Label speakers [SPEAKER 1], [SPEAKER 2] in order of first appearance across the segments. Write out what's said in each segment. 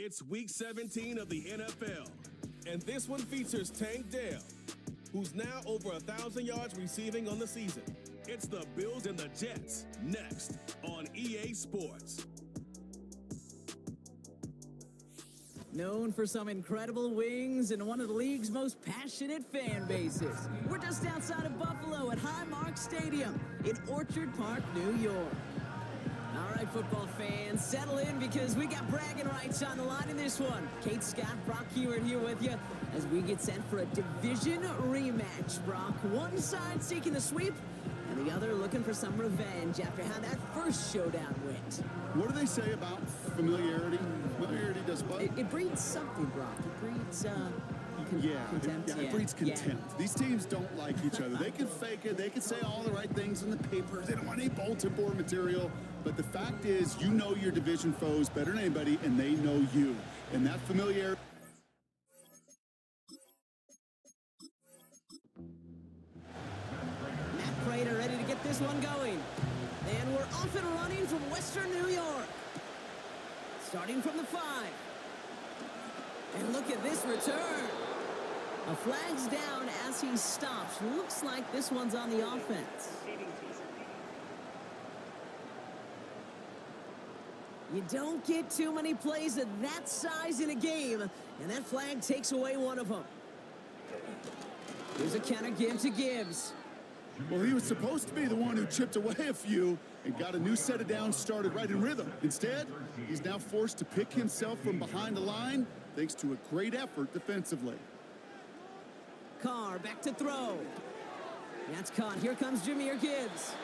[SPEAKER 1] It's Week 17 of the NFL, and this one features Tank Dell, who's now over 1,000 yards receiving on the season. It's the Bills and the Jets, next on EA Sports.
[SPEAKER 2] Known for some incredible wings and one of the league's most passionate fan bases. We're just outside of Buffalo at Highmark Stadium in Orchard Park, New York. All right, football fans, settle in because we got bragging rights on the line in this one. Kate Scott, Brock Hewitt here with you as we get set for a division rematch, Brock. One side seeking the sweep and the other looking for some revenge after how that first showdown went.
[SPEAKER 3] What do they say about familiarity? Familiarity does what?
[SPEAKER 2] It breeds something, Brock. It breeds, contempt.
[SPEAKER 3] It breeds contempt. Yeah. These teams don't like each other. They can fake it. They can say all the right things in the papers. They don't want any bulletin board material. But the fact is, you know your division foes better than anybody, and they know you. And that familiarity...
[SPEAKER 2] Matt Prater ready to get this one going. And we're off and running from Western New York. Starting from the 5. And look at this return. A flag's down as he stops. Looks like this one's on the offense. You don't get too many plays of that size in a game, and that flag takes away one of them. Here's a counter give to Gibbs.
[SPEAKER 3] Well, he was supposed to be the one who chipped away a few and got a new set of downs started right in rhythm. Instead, he's now forced to pick himself from behind the line thanks to a great effort defensively.
[SPEAKER 2] Carr back to throw. That's caught. Here comes Jahmyr Gibbs.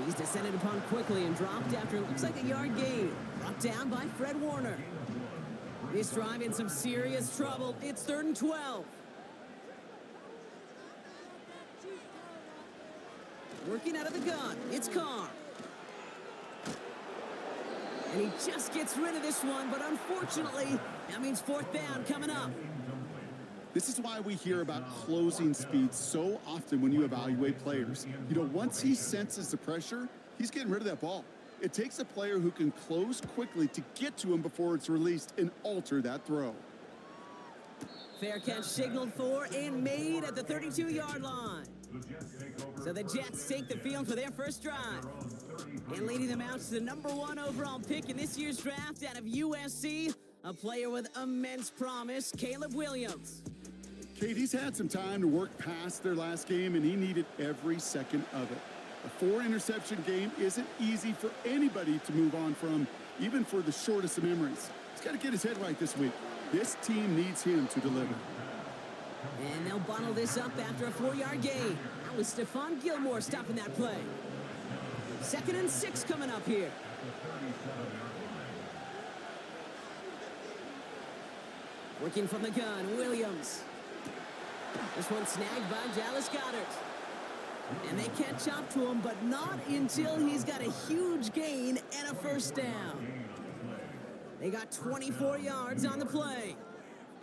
[SPEAKER 2] He's descended upon quickly and dropped after it looks like a yard gain. Brought down by Fred Warner. This drive in some serious trouble. It's 3rd and 12. Working out of the gun. It's Carr. And he just gets rid of this one, but unfortunately, that means 4th down coming up.
[SPEAKER 3] This is why we hear about closing speed so often when you evaluate players. You know, once he senses the pressure, he's getting rid of that ball. It takes a player who can close quickly to get to him before it's released and alter that throw.
[SPEAKER 2] Fair catch signaled for and made at the 32-yard line. So the Jets take the field for their first drive. And leading them out to the #1 overall pick in this year's draft out of USC, a player with immense promise, Caleb Williams.
[SPEAKER 3] Kate, he's had some time to work past their last game, and he needed every second of it. A 4-interception game isn't easy for anybody to move on from, even for the shortest of memories. He's got to get his head right this week. This team needs him to deliver.
[SPEAKER 2] And they'll bottle this up after a 4-yard gain. That was Stephon Gilmore stopping that play. 2nd and 6 coming up here. Working from the gun, Williams. This one snagged by Dallas Goedert. And they catch up to him, but not until he's got a huge gain and a 1st down. They got 24 yards on the play.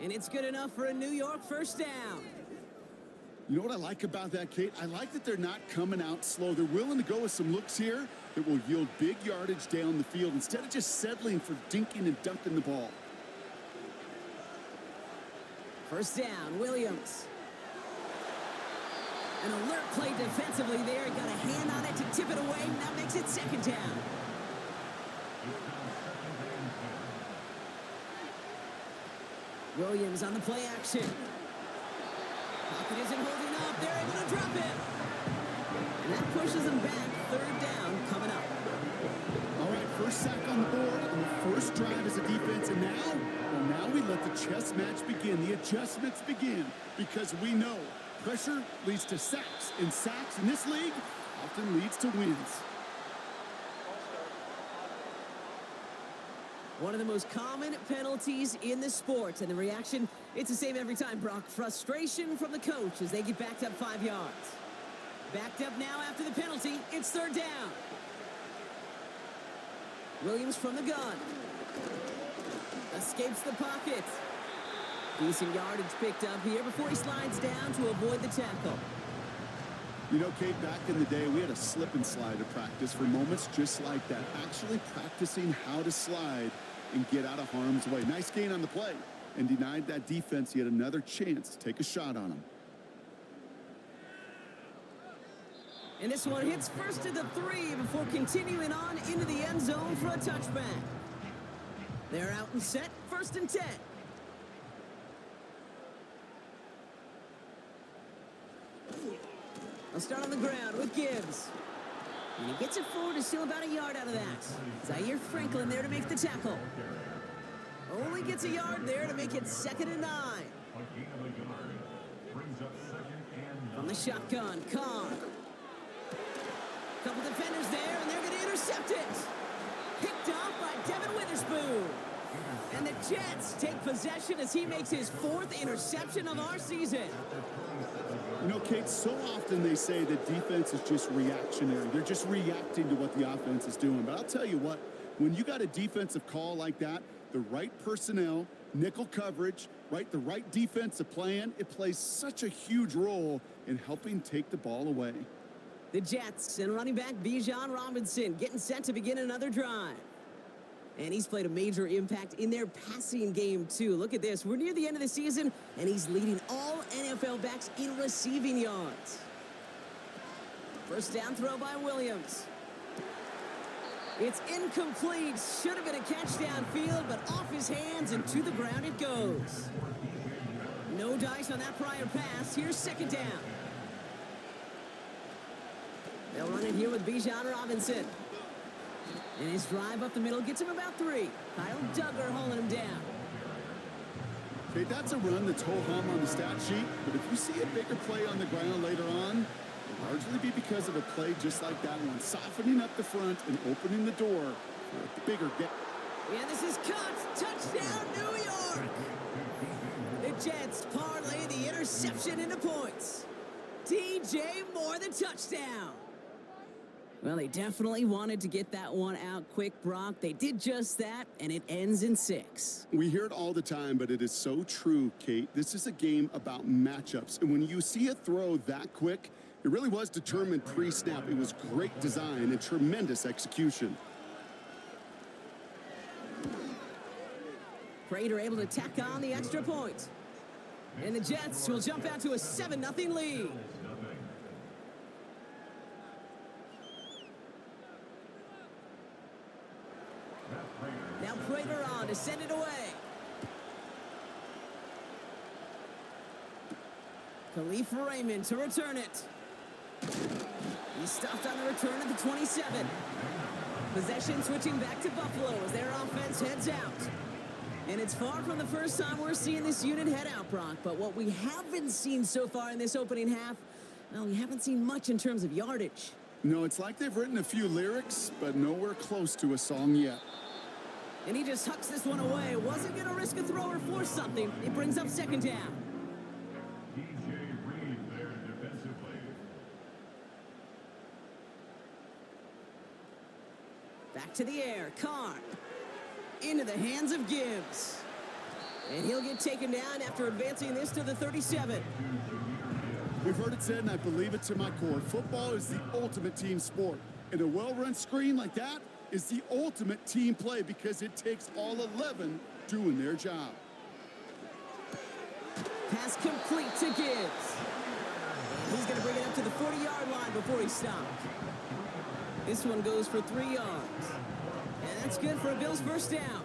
[SPEAKER 2] And it's good enough for a New York 1st down.
[SPEAKER 3] You know what I like about that, Kate? I like that they're not coming out slow. They're willing to go with some looks here that will yield big yardage down the field instead of just settling for dinking and dunking the ball.
[SPEAKER 2] 1st down, Williams. An alert play defensively there. Got a hand on it to tip it away. Now makes it 2nd down. Williams on the play action. Pocket isn't holding up. They're able to drop it. And that pushes them back. 3rd down coming up.
[SPEAKER 3] All right, first sack on the board on the first drive as a defense. And now we let the chess match begin. The adjustments begin because we know pressure leads to sacks. And sacks in this league often leads to wins.
[SPEAKER 2] One of the most common penalties in the sport, and the reaction, it's the same every time, Brock. Frustration from the coach as they get backed up 5 yards. Backed up now after the penalty, it's 3rd down. Williams from the gun. Escapes the pocket. Decent yardage picked up here before he slides down to avoid the tackle.
[SPEAKER 3] You know, Kate, back in the day, we had a slip and slide to practice for moments just like that. Actually practicing how to slide and get out of harm's way. Nice gain on the play, and denied that defense yet another chance to take a shot on him.
[SPEAKER 2] And this one hits first to the 3 before continuing on into the end zone for a touchback. They're out and set, 1st and 10. They'll start on the ground with Gibbs. And he gets it forward to steal about a yard out of that. Zaire Franklin there to make the tackle. Only gets a yard there to make it 2nd and 9. From the shotgun, Carr. Couple defenders there, and they're going to intercept it. Picked off by Devin Witherspoon. And the Jets take possession as he makes his 4th interception of our season.
[SPEAKER 3] You know, Kate, so often they say that defense is just reactionary. They're just reacting to what the offense is doing. But I'll tell you what, when you got a defensive call like that, the right personnel, nickel coverage, right, the right defensive plan, it plays such a huge role in helping take the ball away.
[SPEAKER 2] The Jets and running back Bijan Robinson getting set to begin another drive. And he's played a major impact in their passing game, too. Look at this. We're near the end of the season, and he's leading all NFL backs in receiving yards. First down throw by Williams. It's incomplete. Should have been a catch downfield, but off his hands and to the ground it goes. No dice on that prior pass. Here's 2nd down. They'll run it here with Bijan Robinson. And his drive up the middle gets him about 3. Kyle Duggar holding him down.
[SPEAKER 3] Okay, that's a run that's ho-hum on the stat sheet, but if you see a bigger play on the ground later on, it'll largely be because of a play just like that one, softening up the front and opening the door for a bigger get.
[SPEAKER 2] Yeah, this is caught. Touchdown, New York! The Jets parlay the interception into points. DJ Moore, the touchdown. Well, they definitely wanted to get that one out quick, Brock. They did just that, and it ends in 6.
[SPEAKER 3] We hear it all the time, but it is so true, Kate. This is a game about matchups, and when you see a throw that quick, it really was determined pre-snap. It was great design and tremendous execution.
[SPEAKER 2] Prater able to tack on the extra point. And the Jets will jump out to a 7-0 lead. Now Prater on to send it away. Khalif Raymond to return it. He stopped on the return at the 27. Possession switching back to Buffalo as their offense heads out. And it's far from the first time we're seeing this unit head out, Brock. But what we haven't seen so far in this opening half, well, we haven't seen much in terms of yardage.
[SPEAKER 3] No, it's like they've written a few lyrics, but nowhere close to a song yet.
[SPEAKER 2] And he just hucks this one away. Wasn't going to risk a throw or force something. It brings up 2nd down. Back to the air. Carr. Into the hands of Gibbs. And he'll get taken down after advancing this to the 37.
[SPEAKER 3] We've heard it said, and I believe it to my core. Football is the ultimate team sport. And a well-run screen like that is the ultimate team play because it takes all 11 doing their job.
[SPEAKER 2] Pass complete to Gibbs. He's going to bring it up to the 40-yard line before he stopped. This one goes for 3 yards. And that's good for a Bills first down.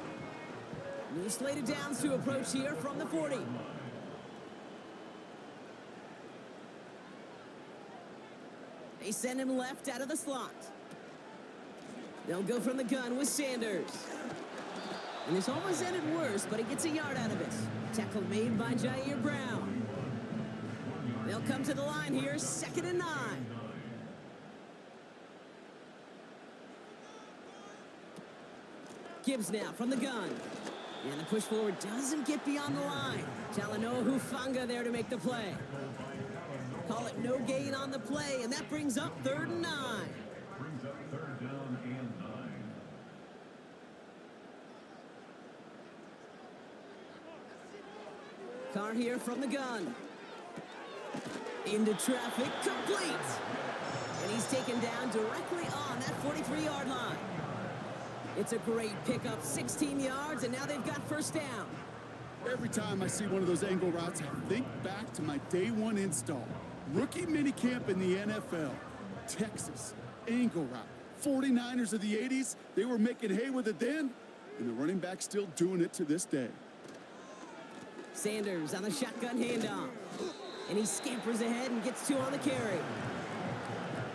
[SPEAKER 2] New slated downs to approach here from the 40. They send him left out of the slot. They'll go from the gun with Sanders. And this almost ended worse, but he gets a yard out of it. Tackle made by Jair Brown. They'll come to the line here, 2nd and 9. Gibbs now from the gun. And the push forward doesn't get beyond the line. Talanoa Hufanga there to make the play. Call it no gain on the play, and that brings up 3rd and 9. Carr here from the gun. Into traffic, complete. And he's taken down directly on that 43-yard line. It's a great pickup, 16 yards, and now they've got first down.
[SPEAKER 3] Every time I see one of those angle routes, I think back to my day one install. Rookie minicamp in the NFL. Texas, angle route. 49ers of the 80s, they were making hay with it then, and the running back's still doing it to this day.
[SPEAKER 2] Sanders on the shotgun handoff. And he scampers ahead and gets 2 on the carry.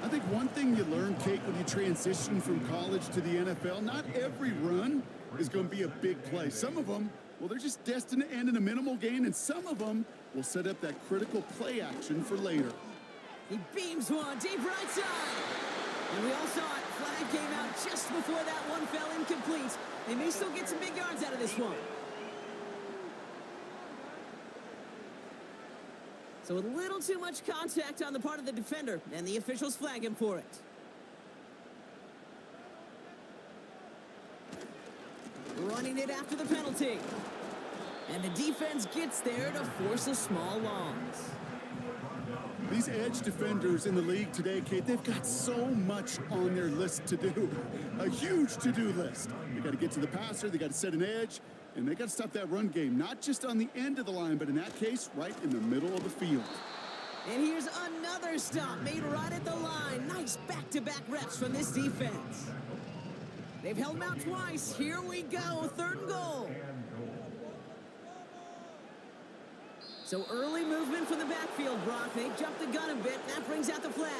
[SPEAKER 3] I think one thing you learn, Kate, when you transition from college to the NFL, not every run is going to be a big play. Some of them, well, they're just destined to end in a minimal gain, and some of them will set up that critical play action for later.
[SPEAKER 2] He beams one deep right side. And we all saw it. Flag came out just before that one fell incomplete. They may still get some big yards out of this one. So a little too much contact on the part of the defender, and the officials flag him for it. Running it after the penalty. And the defense gets there to force a small loss.
[SPEAKER 3] These edge defenders in the league today, Kate, they've got so much on their list to do. A huge to-do list. They got to get to the passer, they got to set an edge, and they got to stop that run game, not just on the end of the line, but in that case, right in the middle of the field.
[SPEAKER 2] And here's another stop made right at the line. Nice back-to-back reps from this defense. They've held him out twice. Here we go, 3rd and goal. So early movement from the backfield, Brock. They jumped the gun a bit. That brings out the flag.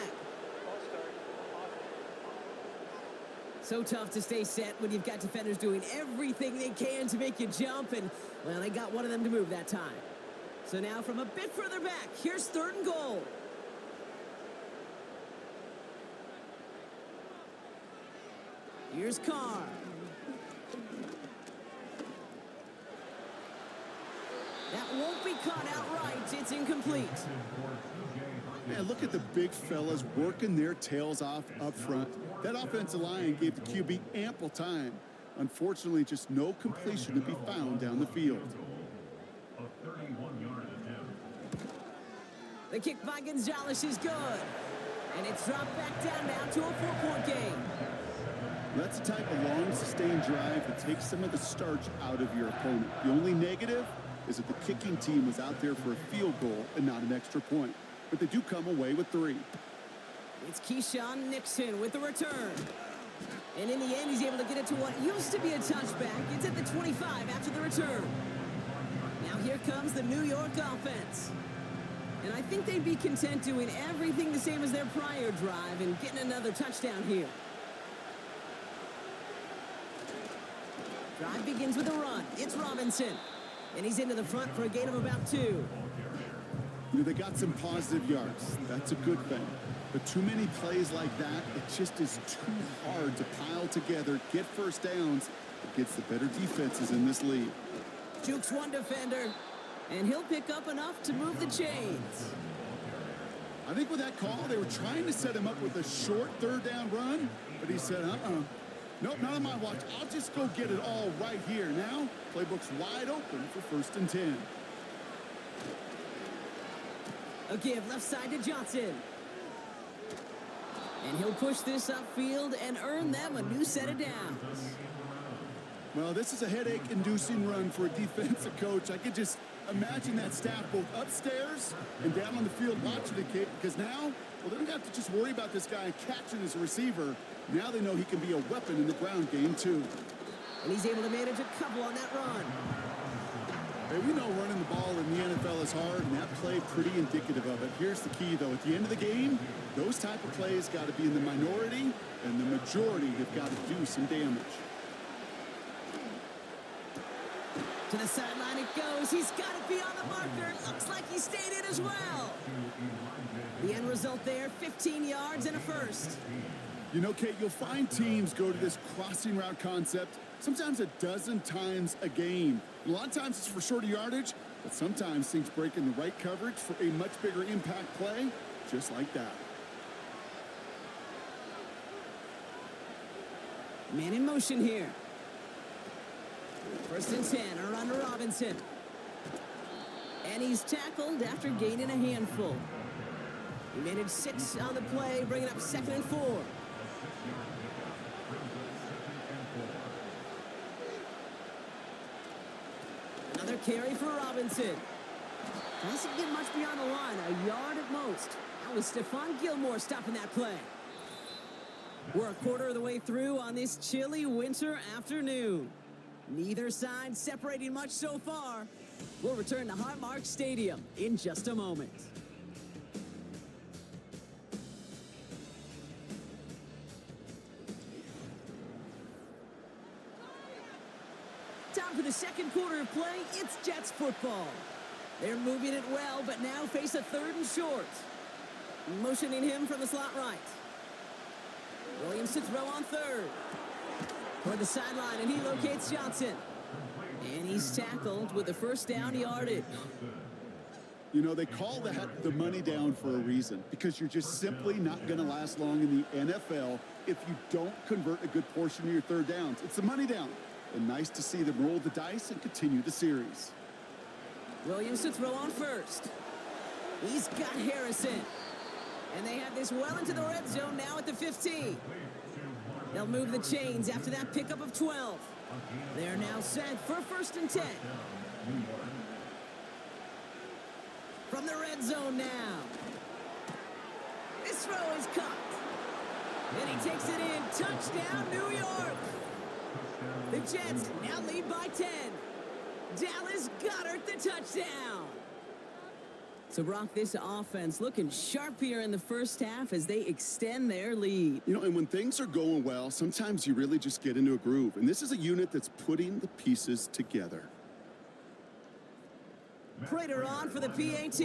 [SPEAKER 2] So tough to stay set when you've got defenders doing everything they can to make you jump. And, well, they got one of them to move that time. So now from a bit further back, here's 3rd and goal. Here's Carr. That won't be caught outright. It's incomplete.
[SPEAKER 3] Man, look at the big fellas working their tails off up front. That offensive line gave the QB ample time. Unfortunately, just no completion to be found down the field.
[SPEAKER 2] The kick by Gonzalez is good. And it's dropped back down now to a 4-point game.
[SPEAKER 3] That's the type of long, sustained drive that takes some of the starch out of your opponent. The only negative is that the kicking team was out there for a field goal and not an extra point. But they do come away with 3.
[SPEAKER 2] It's Keyshawn Nixon with the return. And in the end, he's able to get it to what used to be a touchback. It's at the 25 after the return. Now here comes the New York offense. And I think they'd be content doing everything the same as their prior drive and getting another touchdown here. Drive begins with a run. It's Robinson. And he's into the front for a gain of about 2.
[SPEAKER 3] You know, they got some positive yards. That's a good thing. But too many plays like that, it just is too hard to pile together, get first downs against the better defenses in this league.
[SPEAKER 2] Jukes one defender, and he'll pick up enough to move the chains.
[SPEAKER 3] I think with that call, they were trying to set him up with a short 3rd down run, but he said, nope, not on my watch. I'll just go get it all right here. Now, playbook's wide open for 1st and 10.
[SPEAKER 2] A give left side to Johnson. And he'll push this upfield and earn them a new set of downs.
[SPEAKER 3] Well, this is a headache-inducing run for a defensive coach. I could just imagine that staff both upstairs and down on the field watching the kick, because now, well, they don't have to just worry about this guy catching his receiver. Now they know he can be a weapon in the ground game, too.
[SPEAKER 2] And he's able to manage a couple on that run.
[SPEAKER 3] Hey, we know running the ball in the NFL is hard, and that play pretty indicative of it. Here's the key, though. At the end of the game, those type of plays got to be in the minority, and the majority have got to do some damage.
[SPEAKER 2] To the sideline it goes. He's got it beyond the marker. Looks like he stayed in as well. The end result there, 15 yards and a first.
[SPEAKER 3] You know, Kate, you'll find teams go to this crossing route concept sometimes a dozen times a game. A lot of times it's for shorter yardage, but sometimes things break in the right coverage for a much bigger impact play, just like that.
[SPEAKER 2] Man in motion here. 1st and 10, a run to Robinson. And he's tackled after gaining a handful. He managed 6 on the play, bringing up 2nd and 4. Another carry for Robinson. Doesn't get much beyond the line, a yard at most. That was Stephon Gilmore stopping that play. We're a quarter of the way through on this chilly winter afternoon. Neither side separating much so far. We'll return to Highmark Stadium in just a moment. Time for the second quarter of play. It's Jets football. They're moving it well, but now face a 3rd and short. Motioning him from the slot right. Williams to throw on 3rd. Toward the sideline, and he locates Johnson. And he's tackled with the first down yardage.
[SPEAKER 3] You know, they call that the money down for a reason, because you're just simply not going to last long in the NFL if you don't convert a good portion of your 3rd downs. It's the money down. And nice to see them roll the dice and continue the series.
[SPEAKER 2] Williams to throw on 1st. He's got Harrison. And they have this well into the red zone now at the 15. They'll move the chains after that pickup of 12. They're now set for 1st and 10. From the red zone now. This throw is caught. And he takes it in. Touchdown, New York. The Jets now lead by 10. Dallas Goedert the touchdown. So, Brock, this offense looking sharp here in the first half as they extend their lead.
[SPEAKER 3] You know, and when things are going well, sometimes you really just get into a groove. And this is a unit that's putting the pieces together.
[SPEAKER 2] Prater on for the PAT.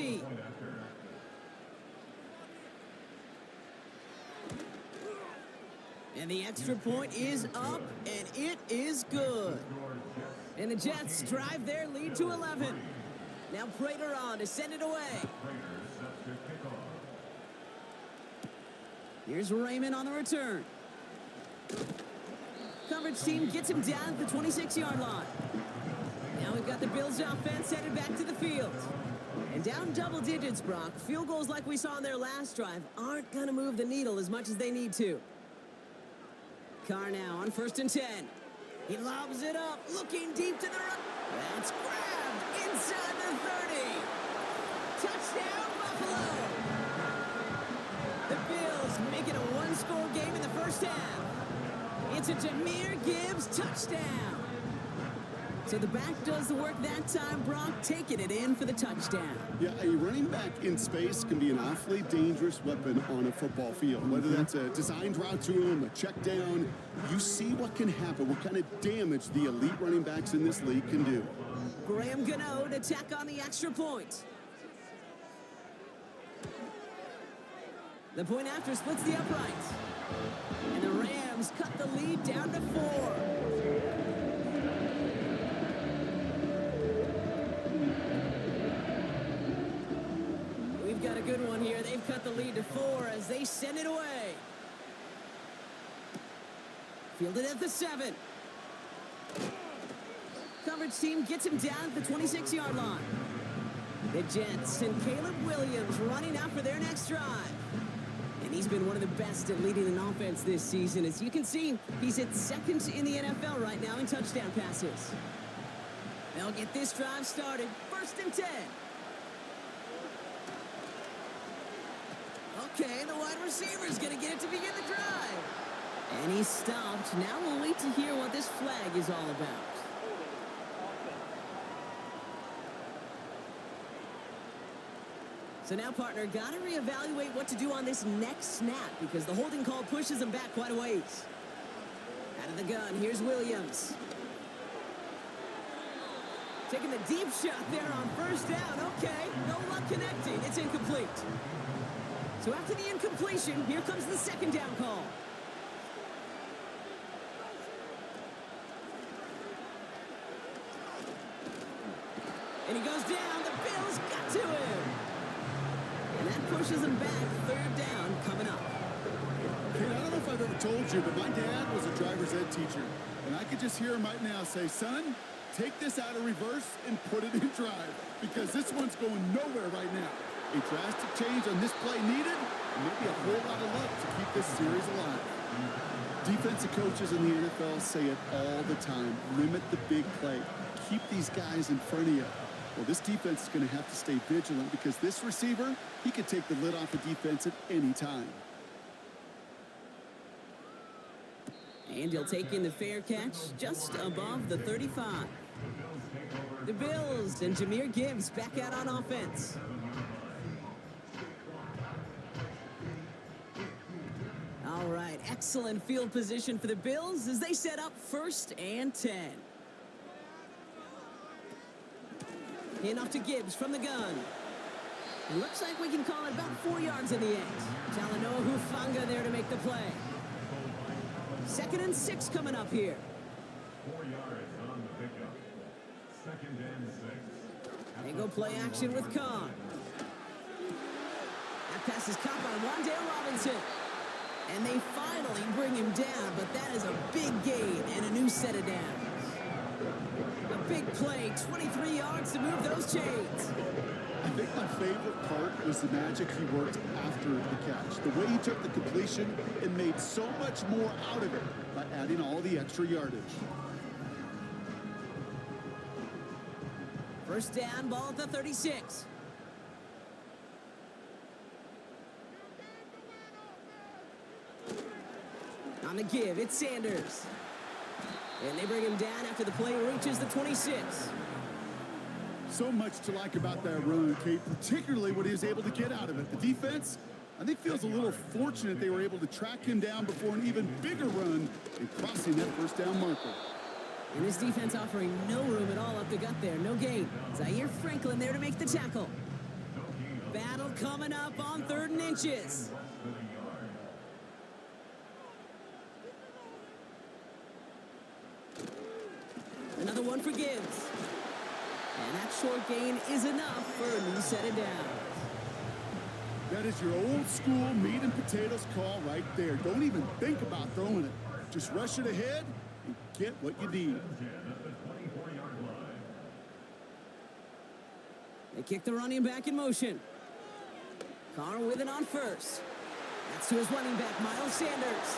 [SPEAKER 2] And the extra point is up, and it is good. And the Jets drive their lead to 11. Now Prater on to send it away. Here's Raymond on the return. Coverage team gets him down at the 26-yard line. Now we've got the Bills offense headed back to the field. And down double digits, Brock. Field goals like we saw in their last drive aren't going to move the needle as much as they need to. Carr now on 1st and 10. He lobs it up, looking deep to the right. That's grabbed inside the 30. Touchdown, Buffalo. The Bills make it a one-score game in the first half. It's a Jahmyr Gibbs touchdown. So the back does the work that time, Brock, taking it in for the touchdown.
[SPEAKER 3] Yeah, a running back in space can be an awfully dangerous weapon on a football field. Whether that's a designed route to him, a check down, you see what can happen, what kind of damage the elite running backs in this league can do.
[SPEAKER 2] Graham Gano to tack on the extra point. The point after splits the uprights. And the Rams cut the lead down to 4. We've got a good one here. They've cut the lead to 4 as they send it away. Fielded at the 7. Coverage team gets him down at the 26-yard line. The Jets and Caleb Williams running out for their next drive. And he's been one of the best at leading an offense this season. As you can see, he's at 2nd in the NFL right now in touchdown passes. They'll get this drive started. 1st and 10. Okay, the wide receiver's going to get it to begin the drive. And he's stopped. Now we'll wait to hear what this flag is all about. So now, partner, got to reevaluate what to do on this next snap because the holding call pushes him back quite a ways. Out of the gun, here's Williams. Taking the deep shot there on 1st down. Okay, no luck connecting. It's incomplete. So after the incompletion, here comes the 2nd down call. And he goes down. The Bills got to him. And that pushes him back. 3rd down coming up.
[SPEAKER 3] Hey, I don't know if I've ever told you, but my dad was a driver's ed teacher. And I could just hear him right now say, son, take this out of reverse and put it in drive. Because this one's going nowhere right now. A drastic change on this play needed, and maybe a whole lot of luck to keep this series alive. Defensive coaches in the NFL say it all the time. Limit the big play. keep these guys in front of you. Well, this defense is going to have to stay vigilant because this receiver, he could take the lid off the defense at any time.
[SPEAKER 2] And he'll take in the fair catch just above the 35. The Bills and Jahmyr Gibbs back out on offense. All right, excellent field position for the Bills as they set up 1st and 10. In off to Gibbs from the gun. It looks like we can call it about 4 yards in the end. Talanoa Hufanga there to make the play. 2nd and 6 coming up here.
[SPEAKER 4] 4 yards on the pickup. 2nd and 6.
[SPEAKER 2] They go play action with Khan. That pass is caught by Wan'Dale Robinson. And they finally bring him down, but that is a big gain and a new set of downs. A big play, 23 yards to move those chains.
[SPEAKER 3] I think my favorite part was the magic he worked after the catch. The way he took the completion and made so much more out of it by adding all the extra yardage.
[SPEAKER 2] 1st down, ball at the 36. On the give, it's Sanders. And they bring him down after the play reaches the 26.
[SPEAKER 3] So much to like about that run, Kate, particularly what he was able to get out of it. The defense, I think, feels a little fortunate they were able to track him down before an even bigger run and crossing that 1st down marker.
[SPEAKER 2] And this defense offering no room at all up the gut there. No gain. Zaire Franklin there to make the tackle. Battle coming up on 3rd and inches. Another one for Gibbs. And that short gain is enough for a new set of downs.
[SPEAKER 3] That is your old school meat and potatoes call right there. Don't even think about throwing it. Just rush it ahead and get what you need.
[SPEAKER 2] They kick the running back in motion. Carr with it on 1st. That's to his running back, Miles Sanders.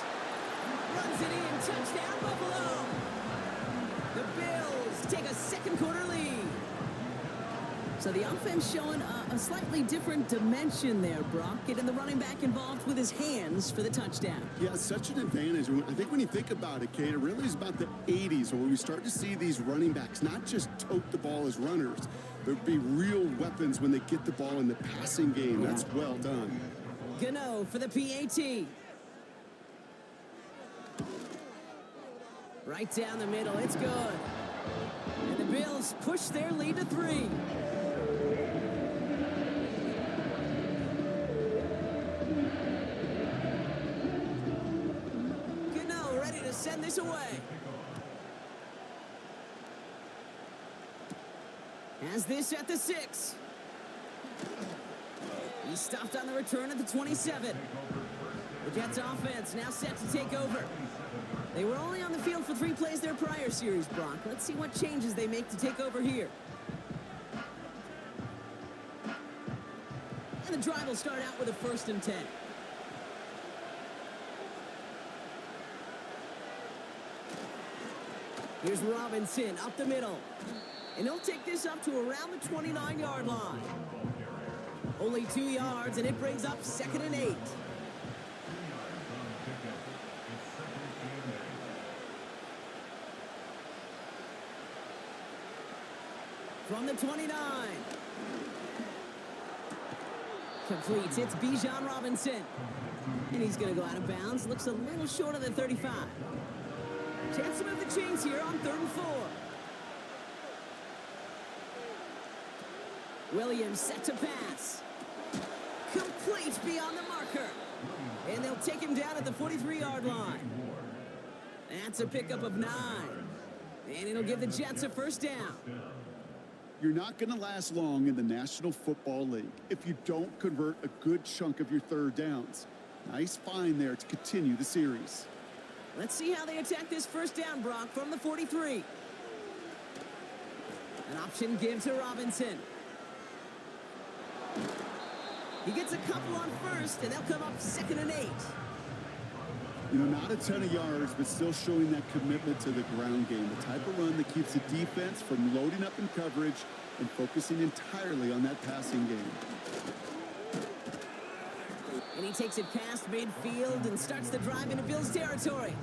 [SPEAKER 2] Runs it in, touchdown Buffalo. The Bills take a 2nd quarter lead. So the offense showing a slightly different dimension there, Brock. Getting the running back involved with his hands for the touchdown.
[SPEAKER 3] Yeah, such an advantage. I think when you think about it, Kate, it really is about the 80s where we start to see these running backs not just tote the ball as runners, but be real weapons when they get the ball in the passing game. That's well done.
[SPEAKER 2] Gano for the PAT. Right down the middle, it's good. And the Bills push their lead to 3. Gano ready to send this away. Has this at the 6. He stopped on the return at the 27. The Jets offense now set to take over. They were only on the field for 3 plays their prior series, Brock. Let's see what changes they make to take over here. And the drive will start out with a 1st and 10. Here's Robinson up the middle. And he'll take this up to around the 29-yard line. Only 2 yards, and it brings up 2nd and 8. From the 29. Completes. It's Bijan Robinson. And he's going to go out of bounds. Looks a little short of the 35. Chance to move the chains here on 3rd and 4. Williams set to pass. Complete beyond the marker. And they'll take him down at the 43-yard line. That's a pickup of 9. And it'll give the Jets a 1st down.
[SPEAKER 3] You're not going to last long in the National Football League if you don't convert a good chunk of your 3rd downs. Nice find there to continue the series.
[SPEAKER 2] Let's see how they attack this 1st down, Brock, from the 43. An option give to Robinson. He gets a couple on 1st, and they'll come up 2nd and 8.
[SPEAKER 3] You know, not a ton of yards, but still showing that commitment to the ground game. The type of run that keeps the defense from loading up in coverage and focusing entirely on that passing game.
[SPEAKER 2] And he takes it past midfield and starts the drive into Bills territory.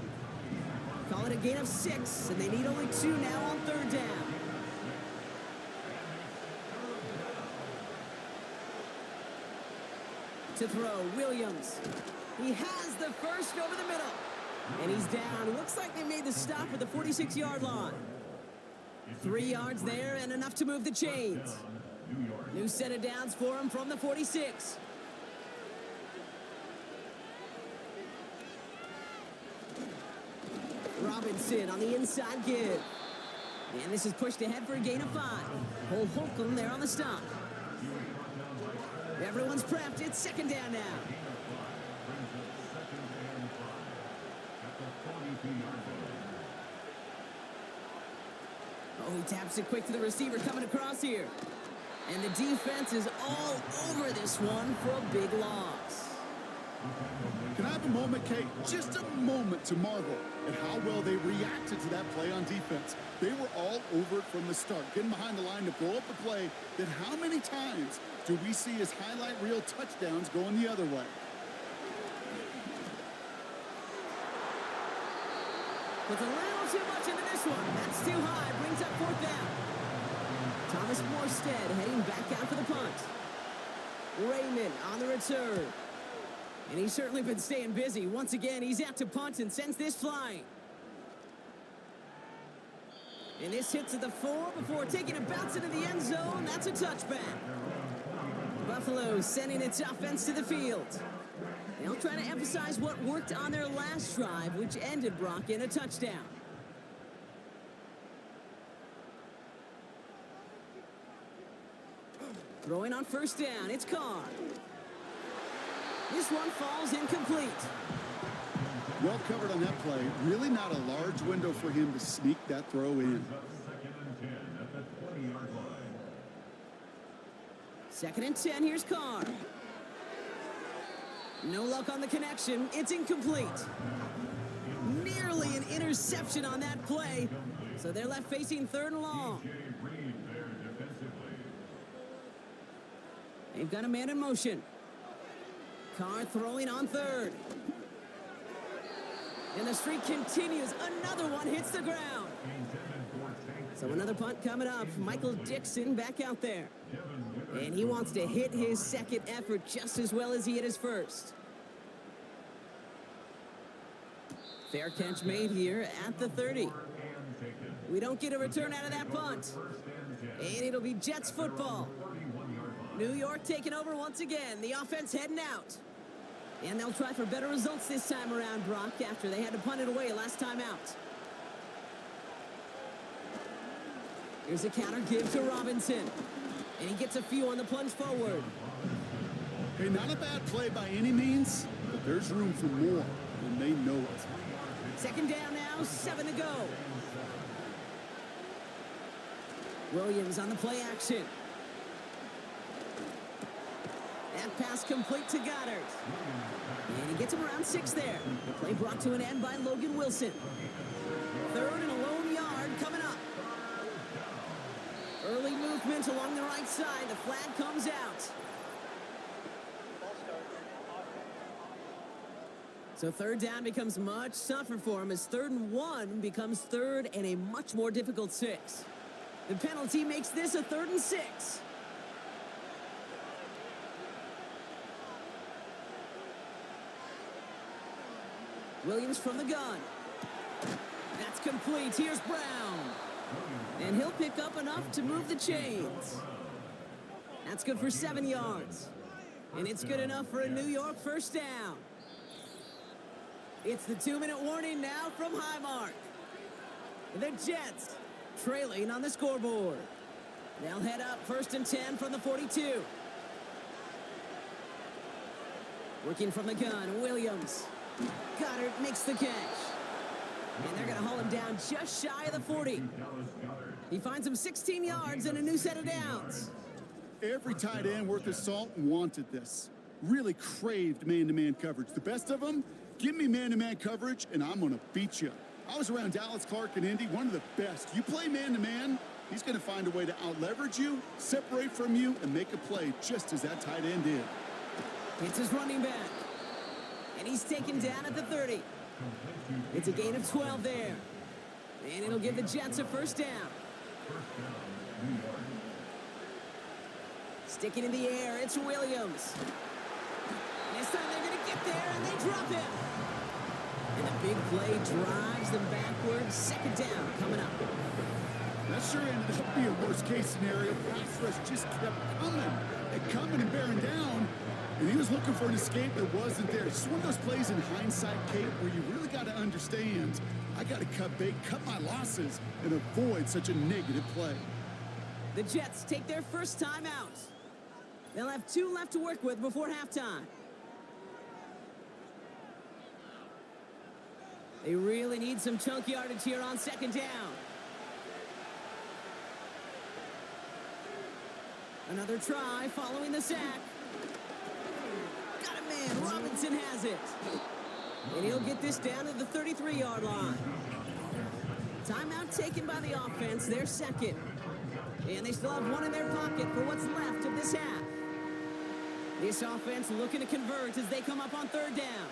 [SPEAKER 2] Call it a gain of 6, and they need only 2 now on 3rd down. To throw, Williams. He has the first over the middle. And he's down. Looks like they made the stop at the 46-yard line. 3 yards there and enough to move the chains. New set of downs for him from the 46. Robinson on the inside give. And this is pushed ahead for a gain of 5. Holcomb there on the stop. Everyone's prepped. It's 2nd down now. Oh, he taps it quick to the receiver coming across here. And the defense is all over this one for a big loss.
[SPEAKER 3] Can I have a moment, Kate? Just a moment to marvel at how well they reacted to that play on defense. They were all over it from the start, getting behind the line to blow up the play that how many times do we see as highlight reel touchdowns going the other way?
[SPEAKER 2] Puts a little too much into this one. That's too high. Brings up 4th down. Thomas Morstead heading back out for the punt. Raymond on the return. And he's certainly been staying busy. Once again, he's out to punt and sends this flying. And this hits at the 4 before taking a bounce into the end zone. That's a touchback. Buffalo sending its offense to the field. They'll try to emphasize what worked on their last drive, which ended, Brock, in a touchdown. Throwing on 1st down, it's Carr. This one falls incomplete.
[SPEAKER 3] Well covered on that play. Really not a large window for him to sneak that throw in.
[SPEAKER 2] 2nd and 10, here's Carr. No luck on the connection. It's incomplete. Nearly an interception on that play. So they're left facing 3rd and long. They've got a man in motion. Carr throwing on 3rd. And the streak continues. Another one hits the ground. So another punt coming up. Michael Dixon back out there. And he wants to hit his 2nd effort just as well as he hit his 1st. Fair catch made here at the 30. We don't get a return out of that punt. And it'll be Jets football. New York taking over once again. The offense heading out. And they'll try for better results this time around, Brock, after they had to punt it away last time out. Here's a counter give to Robinson. And he gets a few on the plunge forward.
[SPEAKER 3] Hey, not a bad play by any means, but there's room for more, and they know it.
[SPEAKER 2] 2nd down now, 7 to go. Williams on the play action. That pass complete to Goddard. And he gets him around 6 there. The play brought to an end by Logan Wilson. 3rd and a lone yard coming up. Early movement along the right side. The flag comes out. So 3rd down becomes much tougher for him as 3rd and 1 becomes 3rd and a much more difficult 6. The penalty makes this a 3rd and 6. Williams from the gun. That's complete. Here's Brown. And he'll pick up enough to move the chains. That's good for 7 yards. And it's good enough for a New York 1st down. It's the 2-minute warning now from Highmark. The Jets trailing on the scoreboard. They'll head up 1st and 10 from the 42. Working from the gun, Williams. Goddard makes the catch. And they're going to haul him down just shy of the 40. He finds him 16 yards and a new set of downs.
[SPEAKER 3] Every tight end worth his salt wanted this. Really craved man-to-man coverage. The best of them Give me man-to-man coverage, and I'm going to beat you. I was around Dallas Clark and Indy, one of the best. You play man-to-man, he's going to find a way to out-leverage you, separate from you, and make a play just as that tight end did.
[SPEAKER 2] It's his running back. And he's taken down at the 30. It's a gain of 12 there. And it'll give the Jets a first down. Sticking in the air, it's Williams. This time they're going to get there, and they drop him. And the big play drives them backwards. Second down coming up.
[SPEAKER 3] That sure ended up being a worst-case scenario. Pass rush just kept coming and bearing down. And he was looking for an escape that wasn't there. It's just one of those plays in hindsight, Kate, where you really got to understand, I got to cut bait, cut my losses, and avoid such a negative play.
[SPEAKER 2] The Jets take their first time out. They'll have 2 left to work with before halftime. They really need some chunk yardage here on second down. Another try following the sack. Got a man. Robinson has it. And he'll get this down to the 33-yard line. Timeout taken by the offense. They're second. And they still have one in their pocket for what's left of this half. This offense looking to convert as they come up on third down.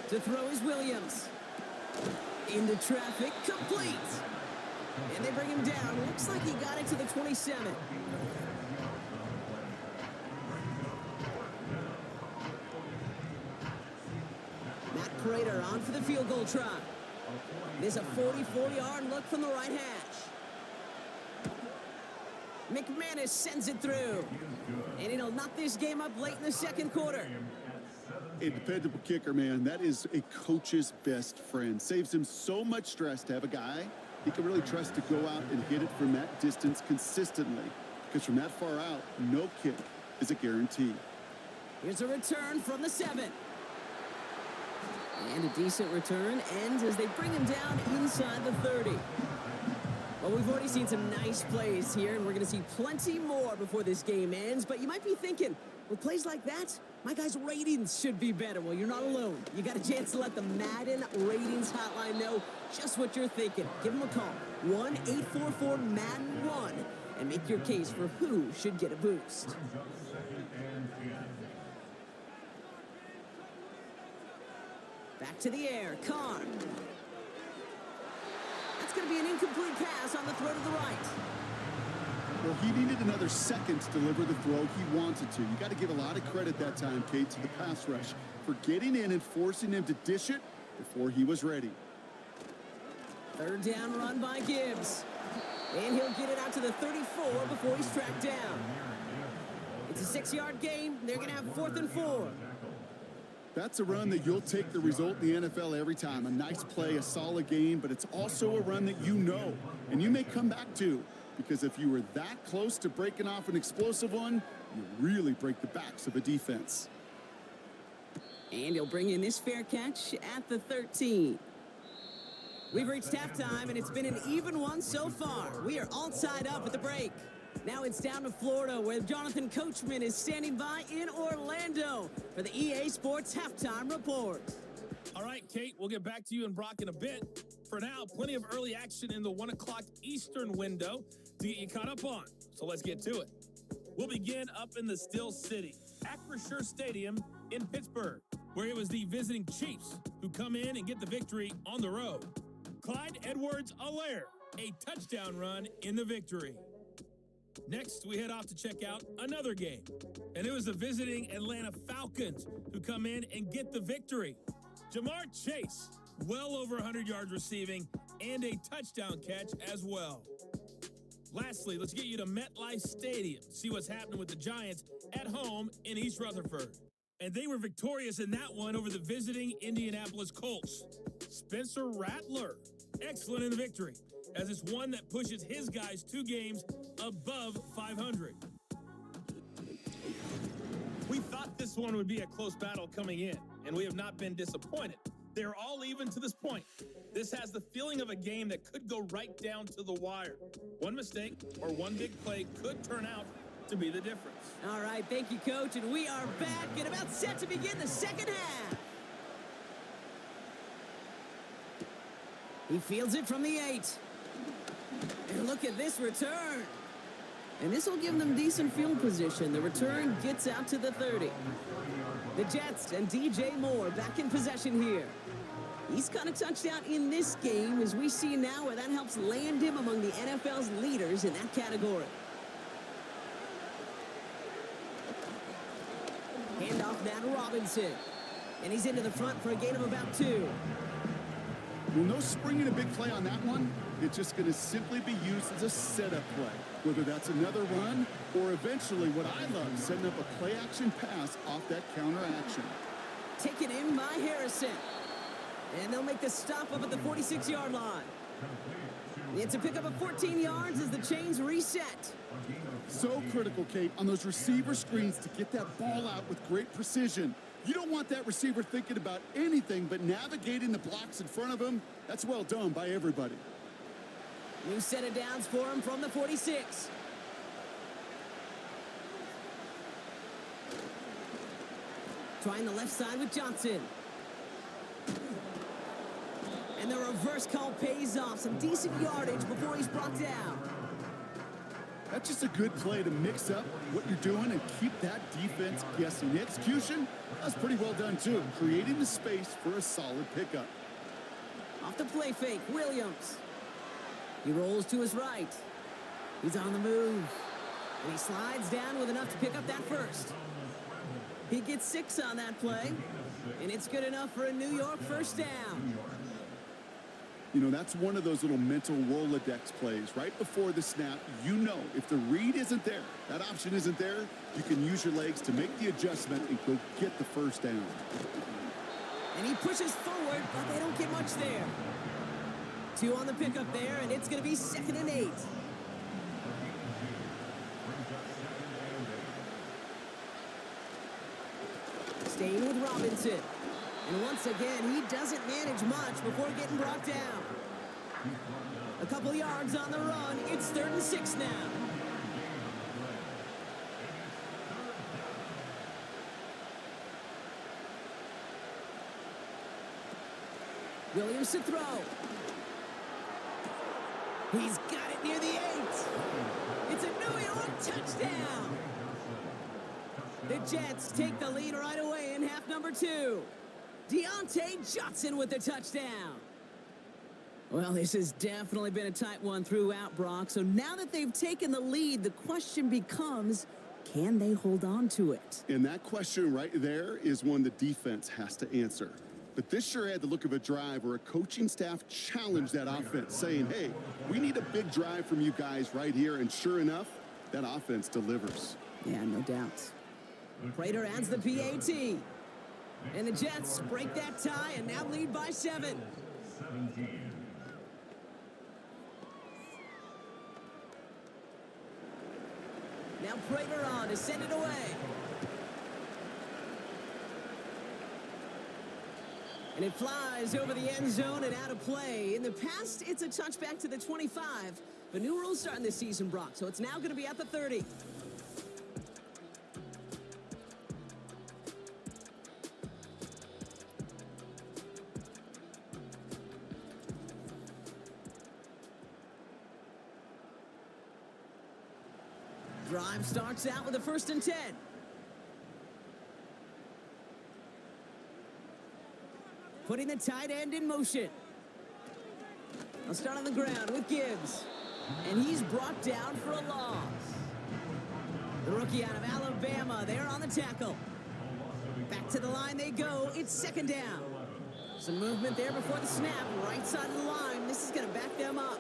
[SPEAKER 2] To throw is Williams. Into traffic, complete. And they bring him down. Looks like he got it to the 27. Matt Prater on for the field goal try. There's a 44-yard look from the right hash. McManus sends it through. And it'll knock this game up late in the second quarter.
[SPEAKER 3] A dependable kicker, man. That is a coach's best friend. Saves him so much stress to have a guy he can really trust to go out and hit it from that distance consistently. Because from that far out, no kick is a guarantee.
[SPEAKER 2] Here's a return from the 7. And a decent return ends as they bring him down inside the 30. Well, we've already seen some nice plays here, and we're going to see plenty more before this game ends. But you might be thinking, with plays like that, my guys' ratings should be better. Well, you're not alone. You got a chance to let the Madden ratings hotline know just what you're thinking. Give them a call, 1-844-MADDEN-1, and make your case for who should get a boost. Back to the air, Carr. That's going to be an incomplete pass on the throw to the right.
[SPEAKER 3] Well, he needed another second to deliver the throw he wanted to. You got to give a lot of credit that time, Kate, to the pass rush for getting in and forcing him to dish it before he was ready.
[SPEAKER 2] Third down run by Gibbs. And he'll get it out to the 34 before he's tracked down. It's a 6-yard gain. They're going to have 4th and 4.
[SPEAKER 3] That's a run that you'll take the result in the NFL every time. A nice play, a solid game, but it's also a run that you know and you may come back to. Because if you were that close to breaking off an explosive one, you really break the backs of a defense.
[SPEAKER 2] And he'll bring in this fair catch at the 13. We've reached halftime, and it's been an even one so far. We are all tied up at the break. Now it's down to Florida, where Jonathan Coachman is standing by in Orlando for the EA Sports Halftime Report.
[SPEAKER 5] All right, Kate, we'll get back to you and Brock in a bit. For now, plenty of early action in the 1 o'clock Eastern window to get you caught up on. So let's get to it. We'll begin up in the Still City, Acrisure Stadium in Pittsburgh, where it was the visiting Chiefs who come in and get the victory on the road. Clyde Edwards-Helaire, a touchdown run in the victory. Next, we head off to check out another game, and it was the visiting Atlanta Falcons who come in and get the victory. Jamar Chase, well over 100 yards receiving and a touchdown catch as well. Lastly, let's get you to MetLife Stadium, see what's happening with the Giants at home in East Rutherford. And they were victorious in that one over the visiting Indianapolis Colts. Spencer Rattler, excellent in the victory, as it's one that pushes his guys 2 games above 500. We thought this one would be a close battle coming in, and we have not been disappointed. They're all even to this point. This has the feeling of a game that could go right down to the wire. One mistake or one big play could turn out to be the difference.
[SPEAKER 2] All right, thank you, Coach, and we are back and about set to begin the second half. He fields it from the 8. And look at this return. And this will give them decent field position. The return gets out to the 30. The Jets and DJ Moore back in possession here. He's got a touchdown in this game, as we see now where that helps land him among the NFL's leaders in that category. Hand off now Robinson. And he's into the front for a gain of about 2.
[SPEAKER 3] Well, no springing a big play on that one. It's just going to simply be used as a setup play, whether that's another run or eventually what I love, setting up a play-action pass off that counter action.
[SPEAKER 2] Taken in by Harrison. And they'll make the stop up at the 46-yard line. It's a pickup of 14 yards as the chains reset.
[SPEAKER 3] So critical, Kate, on those receiver screens to get that ball out with great precision. You don't want that receiver thinking about anything but navigating the blocks in front of him. That's well done by everybody.
[SPEAKER 2] New set of downs for him from the 46. Trying the left side with Johnson. And the reverse call pays off. Some decent yardage before he's brought down.
[SPEAKER 3] That's just a good play to mix up what you're doing and keep that defense guessing. The execution, that's pretty well done too, creating the space for a solid pickup.
[SPEAKER 2] Off the play fake, Williams. He rolls to his right. He's on the move. And he slides down with enough to pick up that first. He gets 6 on that play. And it's good enough for a New York first down.
[SPEAKER 3] You know, that's one of those little mental Rolodex plays. Right before the snap, you know if the read isn't there, that option isn't there, you can use your legs to make the adjustment and go get the first down.
[SPEAKER 2] And he pushes forward, but they don't get much there. 2 on the pickup there, and it's going to be 2nd and 8. Staying with Robinson. And once again, he doesn't manage much before getting brought down. A couple yards on the run. It's 3rd and 6 now. Williams to throw. He's got it near the 8. It's a New York touchdown. The Jets take the lead right away in half number 2. Deontay Johnson with the touchdown. Well, this has definitely been a tight one throughout, Brock. So now that they've taken the lead, the question becomes, can they hold on to it?
[SPEAKER 3] And that question right there is one the defense has to answer. But this sure had the look of a drive where a coaching staff challenged that offense, saying, hey, we need a big drive from you guys right here. And sure enough, that offense delivers.
[SPEAKER 2] Yeah, no doubt. Prater adds the PAT. And the Jets break that tie and now lead by 7.
[SPEAKER 4] 17.
[SPEAKER 2] Now Prater on to send it away. And it flies over the end zone and out of play. In the past, it's a touchback to the 25. But new rules starting this season, Brock, so it's now going to be at the 30. Drive starts out with a 1st and 10. Putting the tight end in motion. I'll start on the ground with Gibbs. And he's brought down for a loss. The rookie out of Alabama, they're on the tackle. Back to the line they go. It's 2nd down. Some movement there before the snap. Right side of the line. This is going to back them up.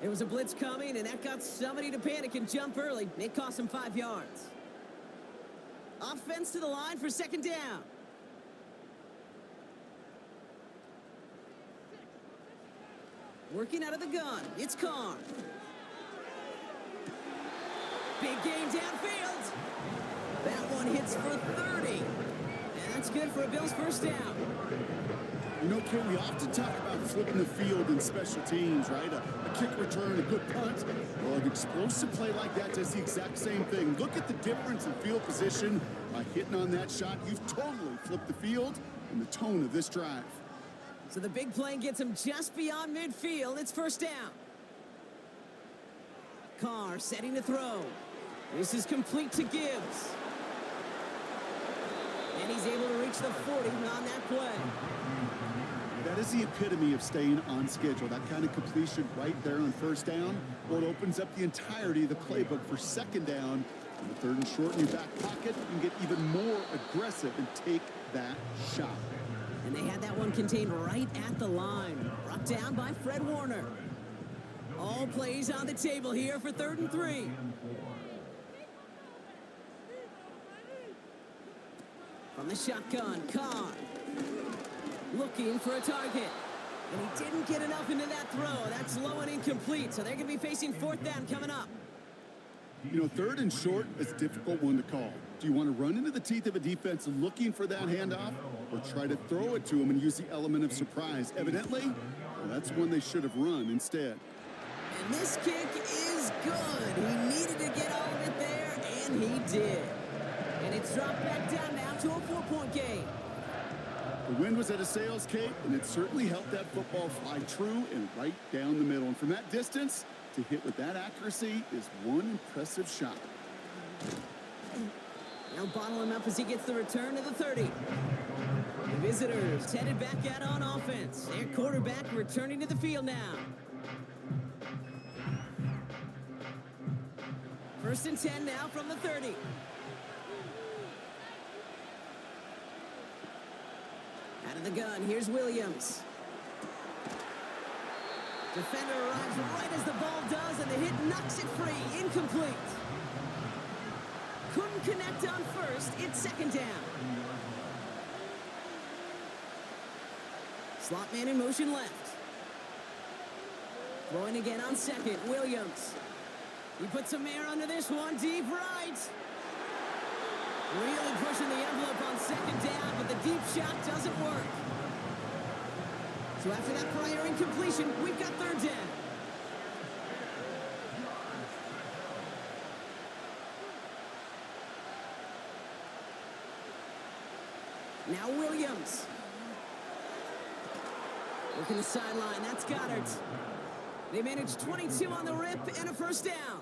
[SPEAKER 2] There was a blitz coming, and that got somebody to panic and jump early. It cost him 5 yards. Offense to the line for 2nd down. Working out of the gun, it's Carr. Big game downfield. That one hits for 30. And that's good for a Bills first down.
[SPEAKER 3] You know, Kate, we often talk about flipping the field in special teams, right? A kick return, a good punt. Well, an explosive play like that does the exact same thing. Look at the difference in field position. By hitting on that shot, you've totally flipped the field and the tone of this drive.
[SPEAKER 2] So the big play gets him just beyond midfield. It's first down. Carr setting to throw. This is complete to Gibbs. And he's able to reach the 40 on that play.
[SPEAKER 3] That is the epitome of staying on schedule. That kind of completion right there on first down. Well, it opens up the entirety of the playbook for second down. On the third and short in your back pocket, you can get even more aggressive and take that shot.
[SPEAKER 2] And they had that one contained right at the line. Brought down by Fred Warner. All plays on the table here for 3rd and 3. From the shotgun, Carr. Looking for a target. And he didn't get enough into that throw. That's low and incomplete. So they're going to be facing 4th down coming up.
[SPEAKER 3] You know, 3rd and short is a difficult one to call. Do you want to run into the teeth of a defense looking for that handoff, or try to throw it to him and use the element of surprise? Evidently, well, that's one they should have run instead.
[SPEAKER 2] And this kick is good. He needed to get all of it there, and he did. And it's dropped back down now to a 4-point game.
[SPEAKER 3] The wind was at a sails, Kate, and it certainly helped that football fly true and right down the middle. And from that distance, to hit with that accuracy is one impressive shot.
[SPEAKER 2] Now bottle him up as he gets the return to the 30. The visitors headed back out on offense. Their quarterback returning to the field now. 1st and 10 now from the 30. Out of the gun, here's Williams. Defender arrives right as the ball does, and the hit knocks it free. Incomplete. Couldn't connect on first. It's 2nd down. Slot man in motion left. Throwing again on 2nd. Williams. He puts some air under this one. Deep right. Really pushing the envelope on 2nd down, but the deep shot doesn't work. So after that prior incompletion, we've got 3rd down. Now Williams. Working the sideline, that's Goddard. They managed 22 on the rip and a 1st down.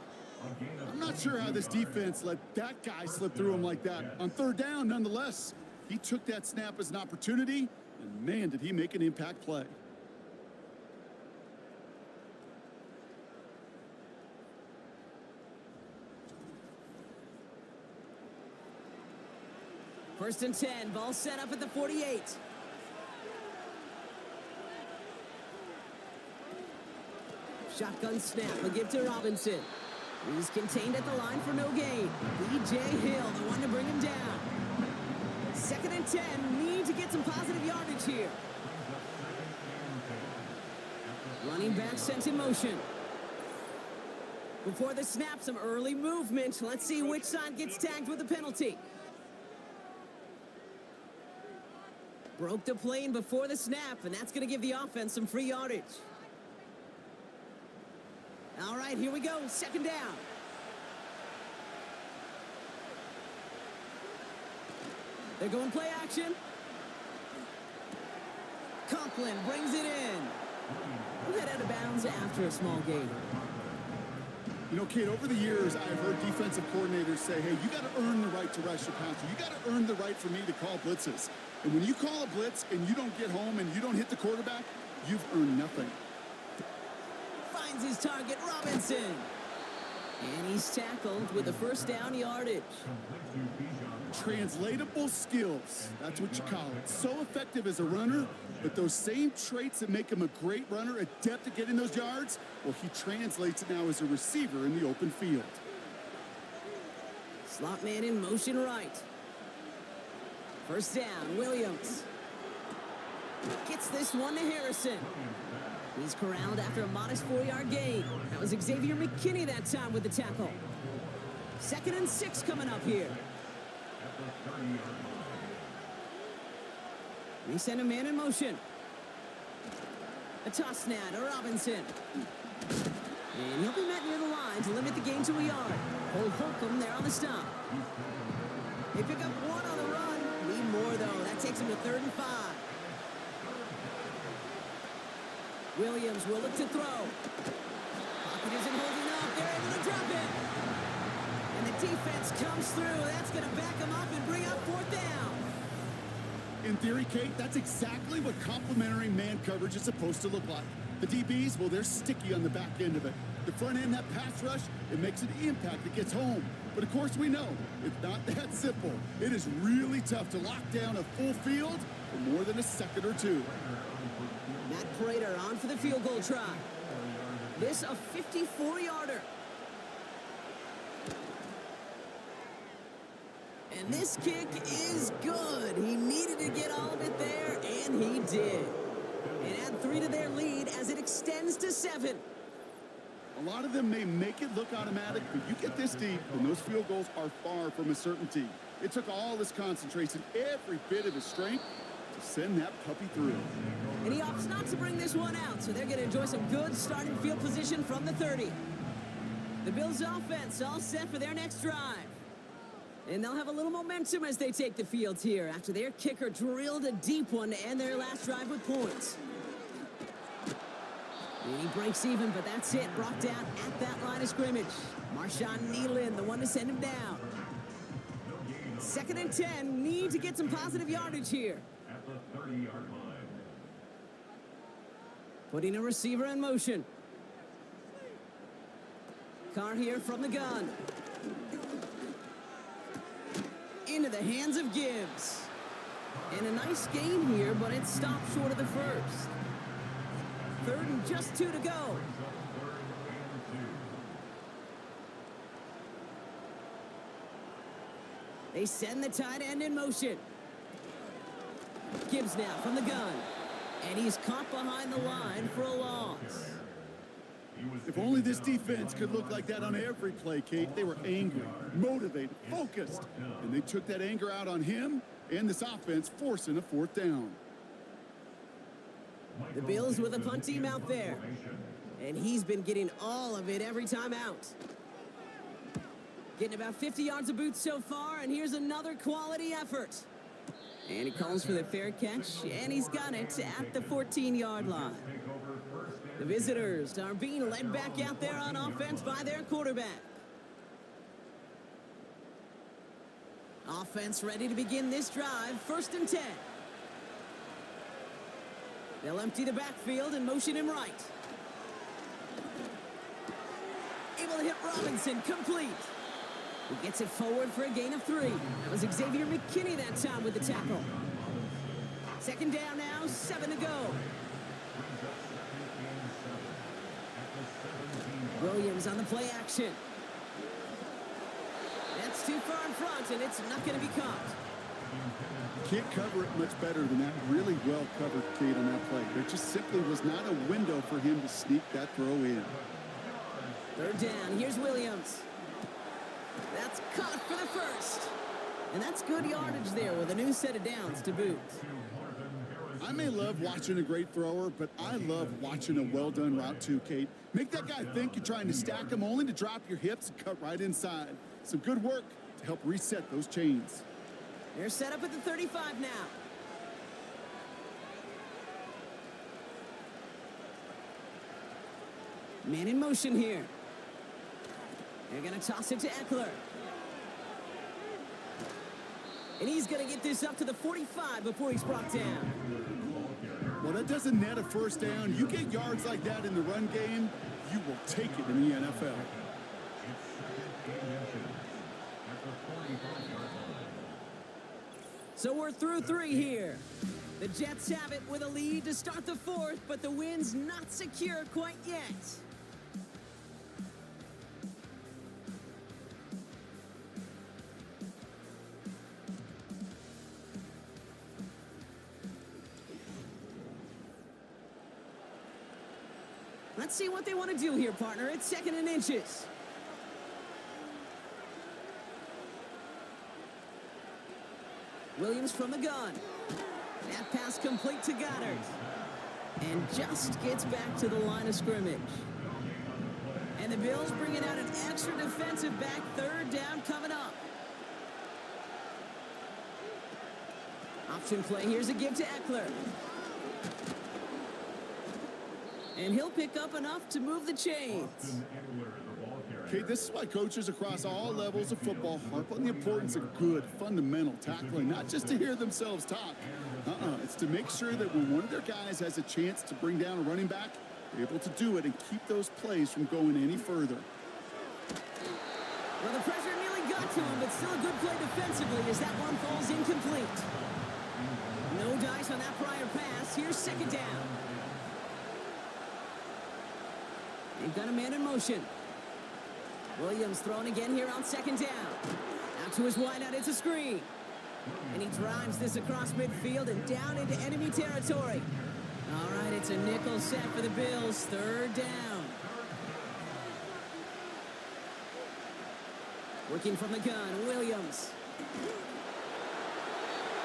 [SPEAKER 3] I'm not sure how this defense let that guy slip through him like that. On 3rd down, nonetheless, he took that snap as an opportunity, and man, did he make an impact play.
[SPEAKER 2] First and 10, ball set up at the 48. Shotgun snap, a give to Robinson. He's contained at the line for no gain. B.J. Hill, the one to bring him down. 2nd and 10, need to get some positive yardage here. Running back sent in motion. Before the snap, some early movement. Let's see which side gets tagged with a penalty. Broke the plane before the snap, and that's going to give the offense some free yardage. All right, here we go. 2nd down. They're going play action. Conklin brings it in. We'll head out of bounds after a small gain.
[SPEAKER 3] You know, Kate, over the years, I've heard defensive coordinators say, hey, you got to earn the right to rush your passer. You got to earn the right for me to call blitzes. And when you call a blitz and you don't get home and you don't hit the quarterback, you've earned nothing.
[SPEAKER 2] Finds his target, Robinson. And he's tackled with a 1st down yardage.
[SPEAKER 3] Translatable skills. That's what you call it. So effective as a runner, but those same traits that make him a great runner, adept at getting those yards, well, he translates it now as a receiver in the open field.
[SPEAKER 2] Slot man in motion right. 1st down, Williams. Gets this one to Harrison. He's corralled after a modest 4-yard gain. That was Xavier McKinney that time with the tackle. 2nd and 6 coming up here. We send a man in motion. A toss now to Robinson. And he'll be met near the line to limit the gain to a yard. Hold Holcomb there on the stop. They pick up one on the run. Need more, though. That takes him to 3rd and 5. Williams will look to throw. Pocket isn't holding up. They're able to drop it. And the defense comes through. That's going to back them up and bring up 4th down.
[SPEAKER 3] In theory, Kate, that's exactly what complementary man coverage is supposed to look like. The DBs, well, they're sticky on the back end of it. The front end, that pass rush, it makes an impact that gets home. But of course we know, it's not that simple. It is really tough to lock down a full field for more than a second or two.
[SPEAKER 2] Matt Prater on for the field goal try. This a 54-yarder. And this kick is good. He needed to get all of it there, and he did. And add 3 to their lead as it extends to 7.
[SPEAKER 3] A lot of them may make it look automatic, but you get this deep, and those field goals are far from a certainty. It took all his concentration, every bit of his strength, to send that puppy through.
[SPEAKER 2] And he opts not to bring this one out, so they're going to enjoy some good starting field position from the 30. The Bills' offense all set for their next drive. And they'll have a little momentum as they take the field here after their kicker drilled a deep one to end their last drive with points. And he breaks even, but that's it. Brought down at that line of scrimmage. Marshawn Nealon, the one to send him down. 2nd and 10, need to get some positive yardage here.
[SPEAKER 4] At the 30-yard line.
[SPEAKER 2] Putting a receiver in motion. Carr here from the gun. Into the hands of Gibbs. And a nice gain here, but it stopped short of the first. 3rd and just 2 to go. They send the tight end in motion. Gibbs now from the gun. And he's caught behind the line for a loss.
[SPEAKER 3] If only this defense could look like that on every play, Kate. They were angry, motivated, focused. And they took that anger out on him and this offense, forcing a 4th down.
[SPEAKER 2] The Bills with a punt team out there. And he's been getting all of it every time out. Getting about 50 yards of boots so far, and here's another quality effort. And he calls for the fair catch, and he's got it at the 14-yard line. The visitors are being led back out there on offense by their quarterback. Offense ready to begin this drive, 1st and 10. They'll empty the backfield and motion him right. Able to hit Robinson, complete. He gets it forward for a gain of 3. That was Xavier McKinney that time with the tackle. 2nd down now, 7 to go. Williams on the play action. That's too far in front, and it's not going to be caught.
[SPEAKER 3] Can't cover it much better than that. Really well covered, Kate, on that play. There just simply was not a window for him to sneak that throw in.
[SPEAKER 2] 3rd down, here's Williams. That's caught for the first. And that's good yardage there with a new set of downs to boot.
[SPEAKER 3] I may love watching a great thrower, but I love watching a well-done route too, Kate. Make that guy think you're trying to stack him only to drop your hips and cut right inside. Some good work to help reset those chains.
[SPEAKER 2] They're set up at the 35 now. Man in motion here. They're going to toss it to Eckler. And he's going to get this up to the 45 before he's brought down.
[SPEAKER 3] Well, that doesn't net a 1st down. You get yards like that in the run game, you will take it in the NFL.
[SPEAKER 2] So we're through 3 here. The Jets have it with a lead to start the 4th, but the win's not secure quite yet. Let's see what they want to do here, partner. It's 2nd and inches. Williams from the gun. That pass complete to Goddard. And just gets back to the line of scrimmage. And the Bills bringing out an extra defensive back. Third down coming up. Option play. Here's a give to Eckler. And he'll pick up enough to move the chains.
[SPEAKER 3] Okay, this is why coaches across all levels of football harp on the importance of good, fundamental tackling, not just to hear themselves talk. It's to make sure that when one of their guys has a chance to bring down a running back, they're able to do it and keep those plays from going any further.
[SPEAKER 2] Well, the pressure nearly got to him, but still a good play defensively as that one falls incomplete. No dice on that prior pass. Here's second down. They've got a man in motion. Williams thrown again here on second down. Out to his wideout, it's a screen. And he drives this across midfield and down into enemy territory. All right, it's a nickel set for the Bills. Third down. Working from the gun, Williams.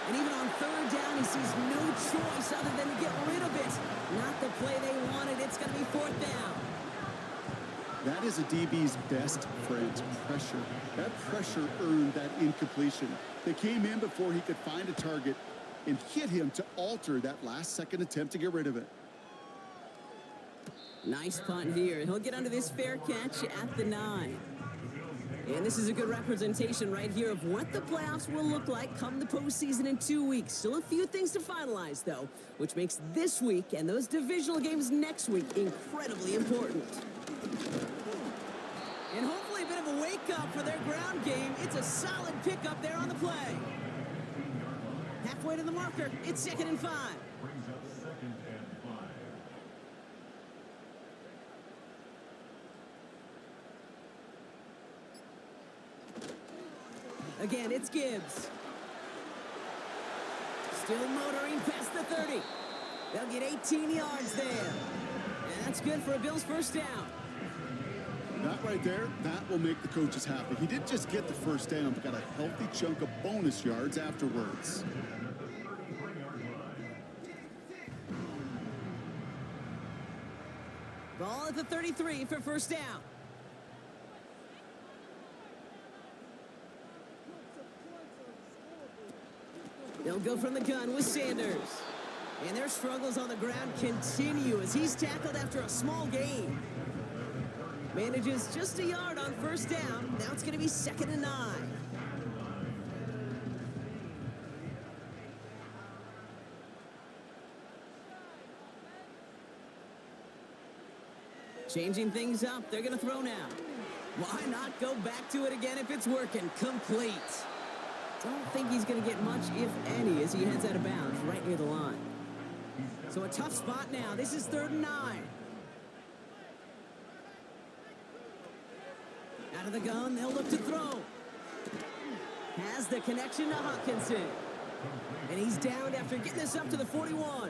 [SPEAKER 2] And even on third down, he sees no choice other than to get rid of it. Not the play they wanted. It's going to be fourth down.
[SPEAKER 3] That is a DB's best friend, pressure. That pressure earned that incompletion. They came in before he could find a target and hit him to alter that last-second attempt to get rid of it.
[SPEAKER 2] Nice punt here. He'll get under this fair catch at the 9. And this is a good representation right here of what the playoffs will look like come the postseason in 2 weeks. Still a few things to finalize, though, which makes this week and those divisional games next week incredibly important. And hopefully a bit of a wake-up for their ground game. It's a solid pickup there on the play. Halfway to the marker, it's 2nd and 5.
[SPEAKER 4] Brings up 2nd and 5.
[SPEAKER 2] Again, it's Gibbs. Still motoring past the 30. They'll get 18 yards there. And that's good for a Bills first down.
[SPEAKER 3] That right there, that will make the coaches happy. He didn't just get the first down, but got a healthy chunk of bonus yards afterwards.
[SPEAKER 2] Ball at the 33 for first down. They'll go from the gun with Sanders. And their struggles on the ground continue as he's tackled after a small gain. Manages just a yard on first down. Now it's going to be 2nd and 9. Changing things up. They're going to throw now. Why not go back to it again if it's working? Complete. Don't think he's going to get much, if any, as he heads out of bounds right near the line. So a tough spot now. This is 3rd and 9. Out of the gun, they'll look to throw. Has the connection to Hawkinson. And he's downed after getting this up to the 41.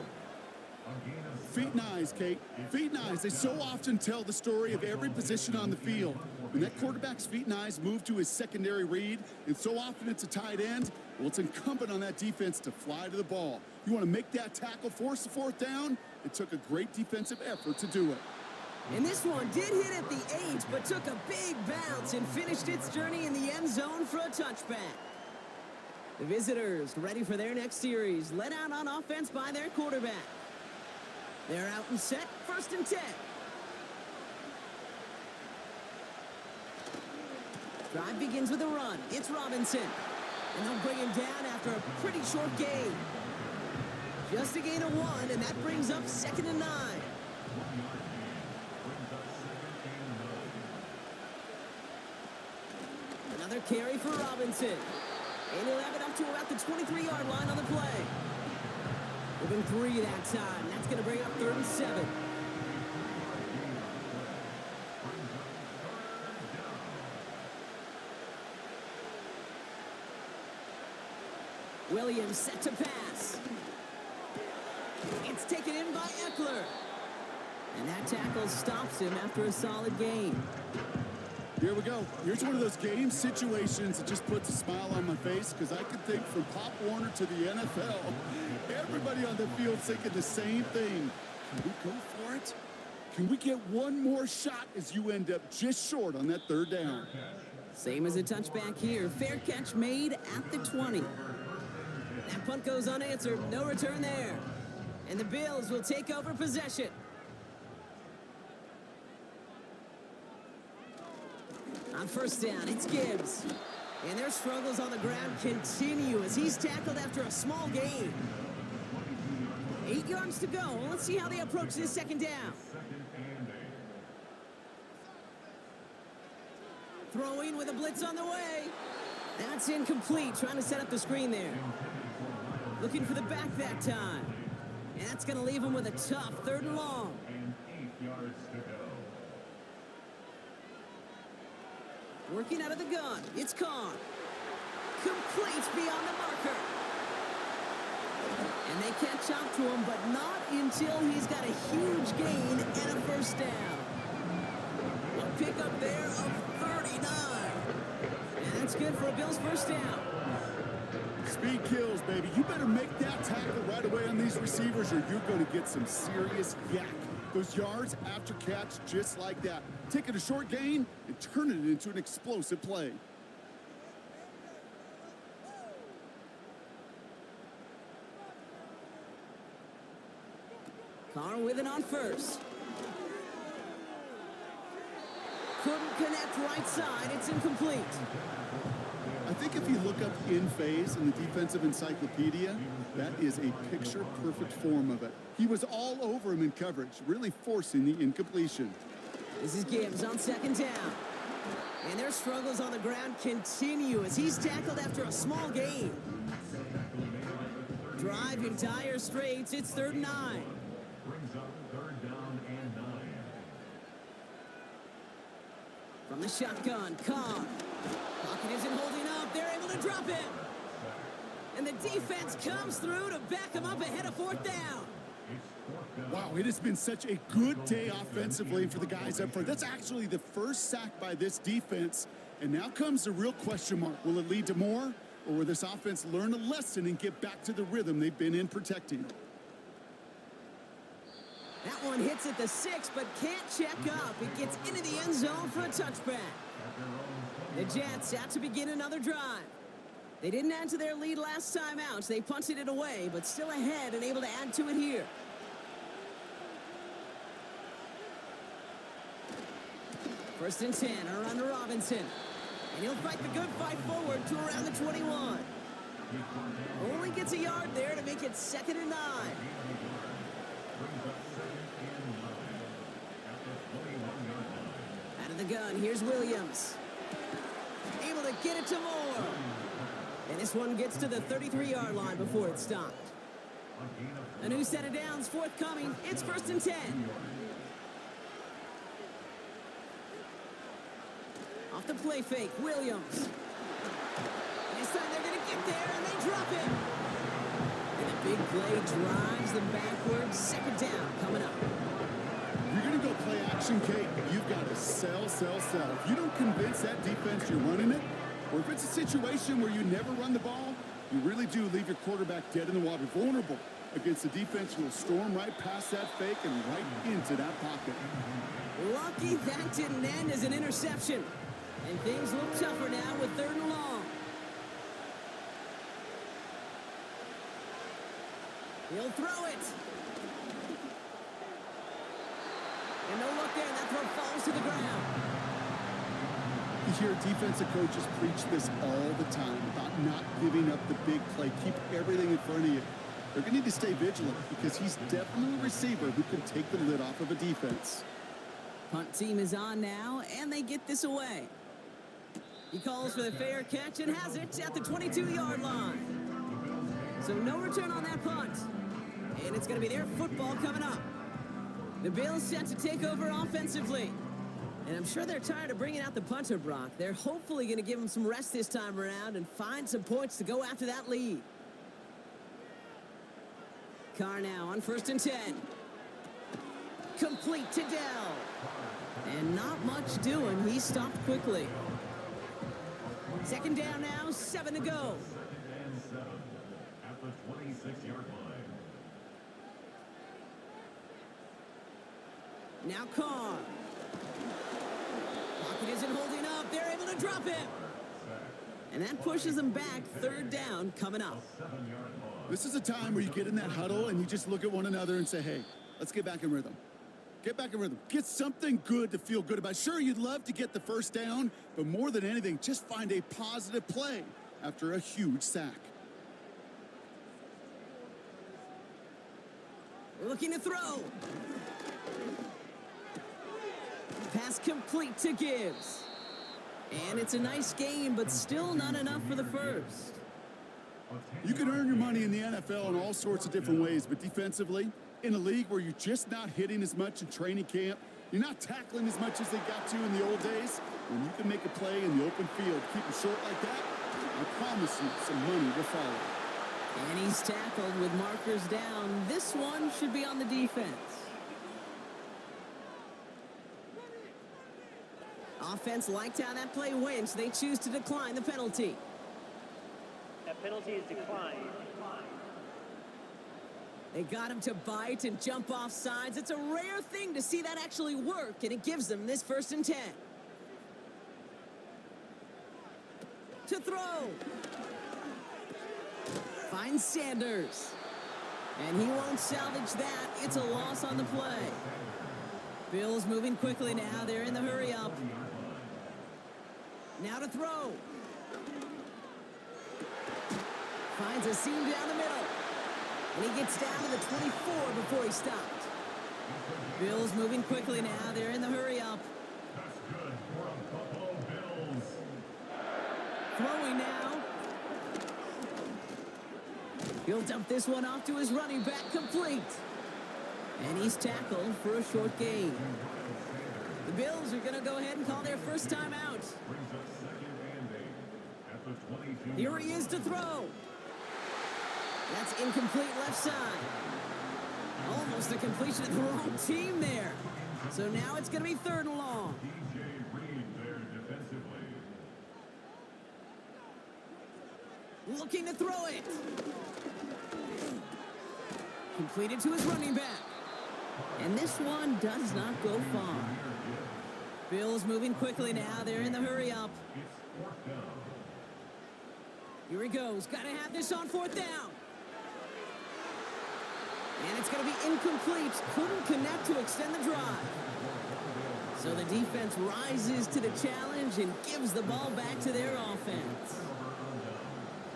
[SPEAKER 3] Feet and eyes, Kate. Feet and eyes. They so often tell the story of every position on the field. When that quarterback's feet and eyes move to his secondary read, and so often it's a tight end, well, it's incumbent on that defense to fly to the ball. You want to make that tackle, force the fourth down? It took a great defensive effort to do it.
[SPEAKER 2] And this one did hit at the 8, but took a big bounce and finished its journey in the end zone for a touchback. The visitors ready for their next series, led out on offense by their quarterback. They're out and set, 1st and 10. Drive begins with a run. It's Robinson. And they'll bring him down after a pretty short gain. Just a gain of 1, and that brings up 2nd and 9. Another carry for Robinson. And he'll have it up to about the 23-yard line on the play. Within 3 that time. That's going to bring up 3rd and 7. Williams set to pass. It's taken in by Eckler. And that tackle stops him after a solid gain.
[SPEAKER 3] Here we go. Here's one of those game situations that just puts a smile on my face because I can think from Pop Warner to the NFL. Everybody on the field thinking the same thing. Can we go for it? Can we get one more shot as you end up just short on that third down?
[SPEAKER 2] Same as a touchback here. Fair catch made at the 20. That punt goes unanswered. No return there. And the Bills will take over possession. On first down, it's Gibbs. And their struggles on the ground continue as he's tackled after a small gain. 8 yards to go. Let's see how they approach this second down. Throwing with a blitz on the way. That's incomplete. Trying to set up the screen there. Looking for the back that time. And that's going to leave him with a tough 3rd and long.
[SPEAKER 4] And 8 yards to go.
[SPEAKER 2] Working out of the gun. It's Carr. Complete beyond the marker. And they catch up to him, but not until he's got a huge gain and a first down. A pickup there of 39. And that's good for a Bills first down.
[SPEAKER 3] Speed kills, baby. You better make that tackle right away on these receivers or you're going to get some serious yak. Those yards after catch just like that. Take it a short gain and turn it into an explosive play.
[SPEAKER 2] Carr with it on first. Couldn't connect right side. It's incomplete.
[SPEAKER 3] I think if you look up in phase in the defensive encyclopedia, that is a picture-perfect form of it. He was all over him in coverage, really forcing the incompletion.
[SPEAKER 2] This is Gibbs on second down. And their struggles on the ground continue as he's tackled after a small gain. Drive in dire straits. It's 3rd and 9.
[SPEAKER 4] Brings up 3rd down and 9.
[SPEAKER 2] From the shotgun, Carr. Pocket isn't holding up. They're able to drop him. And the defense comes through to back him up ahead of 4th down.
[SPEAKER 3] Wow, it has been such a good day offensively for the guys up front. That's actually the first sack by this defense. And now comes the real question mark. Will it lead to more? Or will this offense learn a lesson and get back to the rhythm they've been in protecting?
[SPEAKER 2] That one hits at the 6, but can't check up. It gets into the end zone for a touchback. The Jets out to begin another drive. They didn't add to their lead last time out. They punted it away, but still ahead and able to add to it here. First and 10, around to Robinson. And he'll fight the good fight forward to around the 21. Only gets a yard there to make it 2nd and 9. Out of the gun, here's Williams. Able to get it to Moore. And this one gets to the 33-yard line before it's stopped. A new set of downs forthcoming. It's 1st and 10. Off the play fake, Williams. This time they're going to get there, and they drop it. And a big play drives them backwards. 2nd down coming up.
[SPEAKER 3] You're going to go play action, Kate. You've got to sell, sell, sell. If you don't convince that defense you're running it, or if it's a situation where you never run the ball, you really do leave your quarterback dead in the water, vulnerable against a defense who will storm right past that fake and right into that pocket.
[SPEAKER 2] Lucky that didn't end as an interception. And things look tougher now with 3rd and long. He'll throw it. And no look there, and that throw falls to the ground.
[SPEAKER 3] You hear defensive coaches preach this all the time about not giving up the big play. Keep everything in front of you. They're going to need to stay vigilant because he's definitely a receiver who can take the lid off of a defense.
[SPEAKER 2] Punt team is on now, and they get this away. He calls for the fair catch and has it at the 22-yard line. So no return on that punt. And it's going to be their football coming up. The Bills set to take over offensively. And I'm sure they're tired of bringing out the punter, Brock. They're hopefully going to give him some rest this time around and find some points to go after that lead. Carr now on 1st and 10. Complete to Dell. And not much doing. He stopped quickly. 2nd down now, 7 to go.
[SPEAKER 4] 2nd and 7 at the 26-yard line.
[SPEAKER 2] Now Carr. Pocket isn't holding up. They're able to drop him. And that pushes them back. Third down coming up.
[SPEAKER 3] This is a time where you get in that huddle and you just look at one another and say, hey, let's get back in rhythm. Get back in rhythm. Get something good to feel good about. Sure, you'd love to get the first down, but more than anything, just find a positive play after a huge sack.
[SPEAKER 2] Looking to throw. Pass complete to Gibbs. And it's a nice game, but still not enough for the first.
[SPEAKER 3] You can earn your money in the NFL in all sorts of different ways, but defensively, in a league where you're just not hitting as much in training camp, you're not tackling as much as they got to in the old days, when you can make a play in the open field, keep it short like that, I promise you some money will follow.
[SPEAKER 2] And he's tackled with markers down. This one should be on the defense. Offense liked how that play went, so they choose to decline the penalty.
[SPEAKER 6] That penalty is declined.
[SPEAKER 2] They got him to bite and jump off sides. It's a rare thing to see that actually work, and it gives them this 1st and 10. To throw. Finds Sanders. And he won't salvage that. It's a loss on the play. Bills moving quickly now. They're in the hurry up. Now to throw. Finds a seam down the middle. And he gets down to the 24 before he stopped. Bills moving quickly now. They're in the hurry up.
[SPEAKER 4] That's good for a Buffalo Bills.
[SPEAKER 2] Throwing now. He'll dump this one off to his running back, complete. And he's tackled for a short gain. The Bills are going to go ahead and call their first time out.
[SPEAKER 4] Brings up 2nd and 8 at the 22.
[SPEAKER 2] Here he is to throw. That's incomplete left side. Almost a completion of the wrong team there. So now it's going to be 3rd and long.
[SPEAKER 4] DJ Reed there defensively.
[SPEAKER 2] Looking to throw it. Completed to his running back. And this one does not go far. Bills moving quickly now. They're in the hurry up.
[SPEAKER 4] It's 4th down.
[SPEAKER 2] Here he goes. Got to have this on 4th down. And it's going to be incomplete. Couldn't connect to extend the drive. So the defense rises to the challenge and gives the ball back to their offense.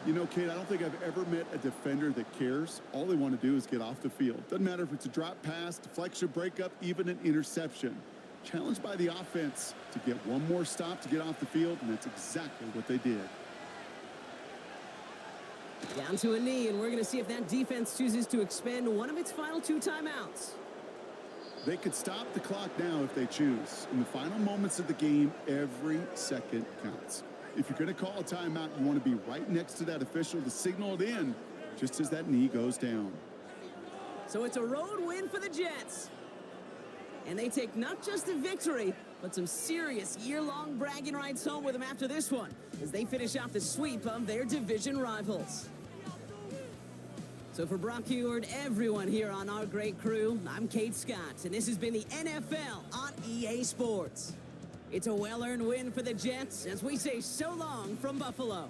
[SPEAKER 3] You know, Kate, I don't think I've ever met a defender that cares. All they want to do is get off the field. Doesn't matter if it's a drop pass, deflection, breakup, even an interception. Challenged by the offense to get one more stop to get off the field, and that's exactly what they did.
[SPEAKER 2] Down to a knee, and we're going to see if that defense chooses to expend one of its final 2 timeouts.
[SPEAKER 3] They could stop the clock now if they choose. In the final moments of the game, every second counts. If you're going to call a timeout, you want to be right next to that official to signal it in just as that knee goes down.
[SPEAKER 2] So it's a road win for the Jets. And they take not just a victory, but some serious year-long bragging rights home with them after this one, as they finish off the sweep of their division rivals. So for Brock Heward, everyone here on our great crew, I'm Kate Scott, and this has been the NFL on EA Sports. It's a well-earned win for the Jets as we say so long from Buffalo.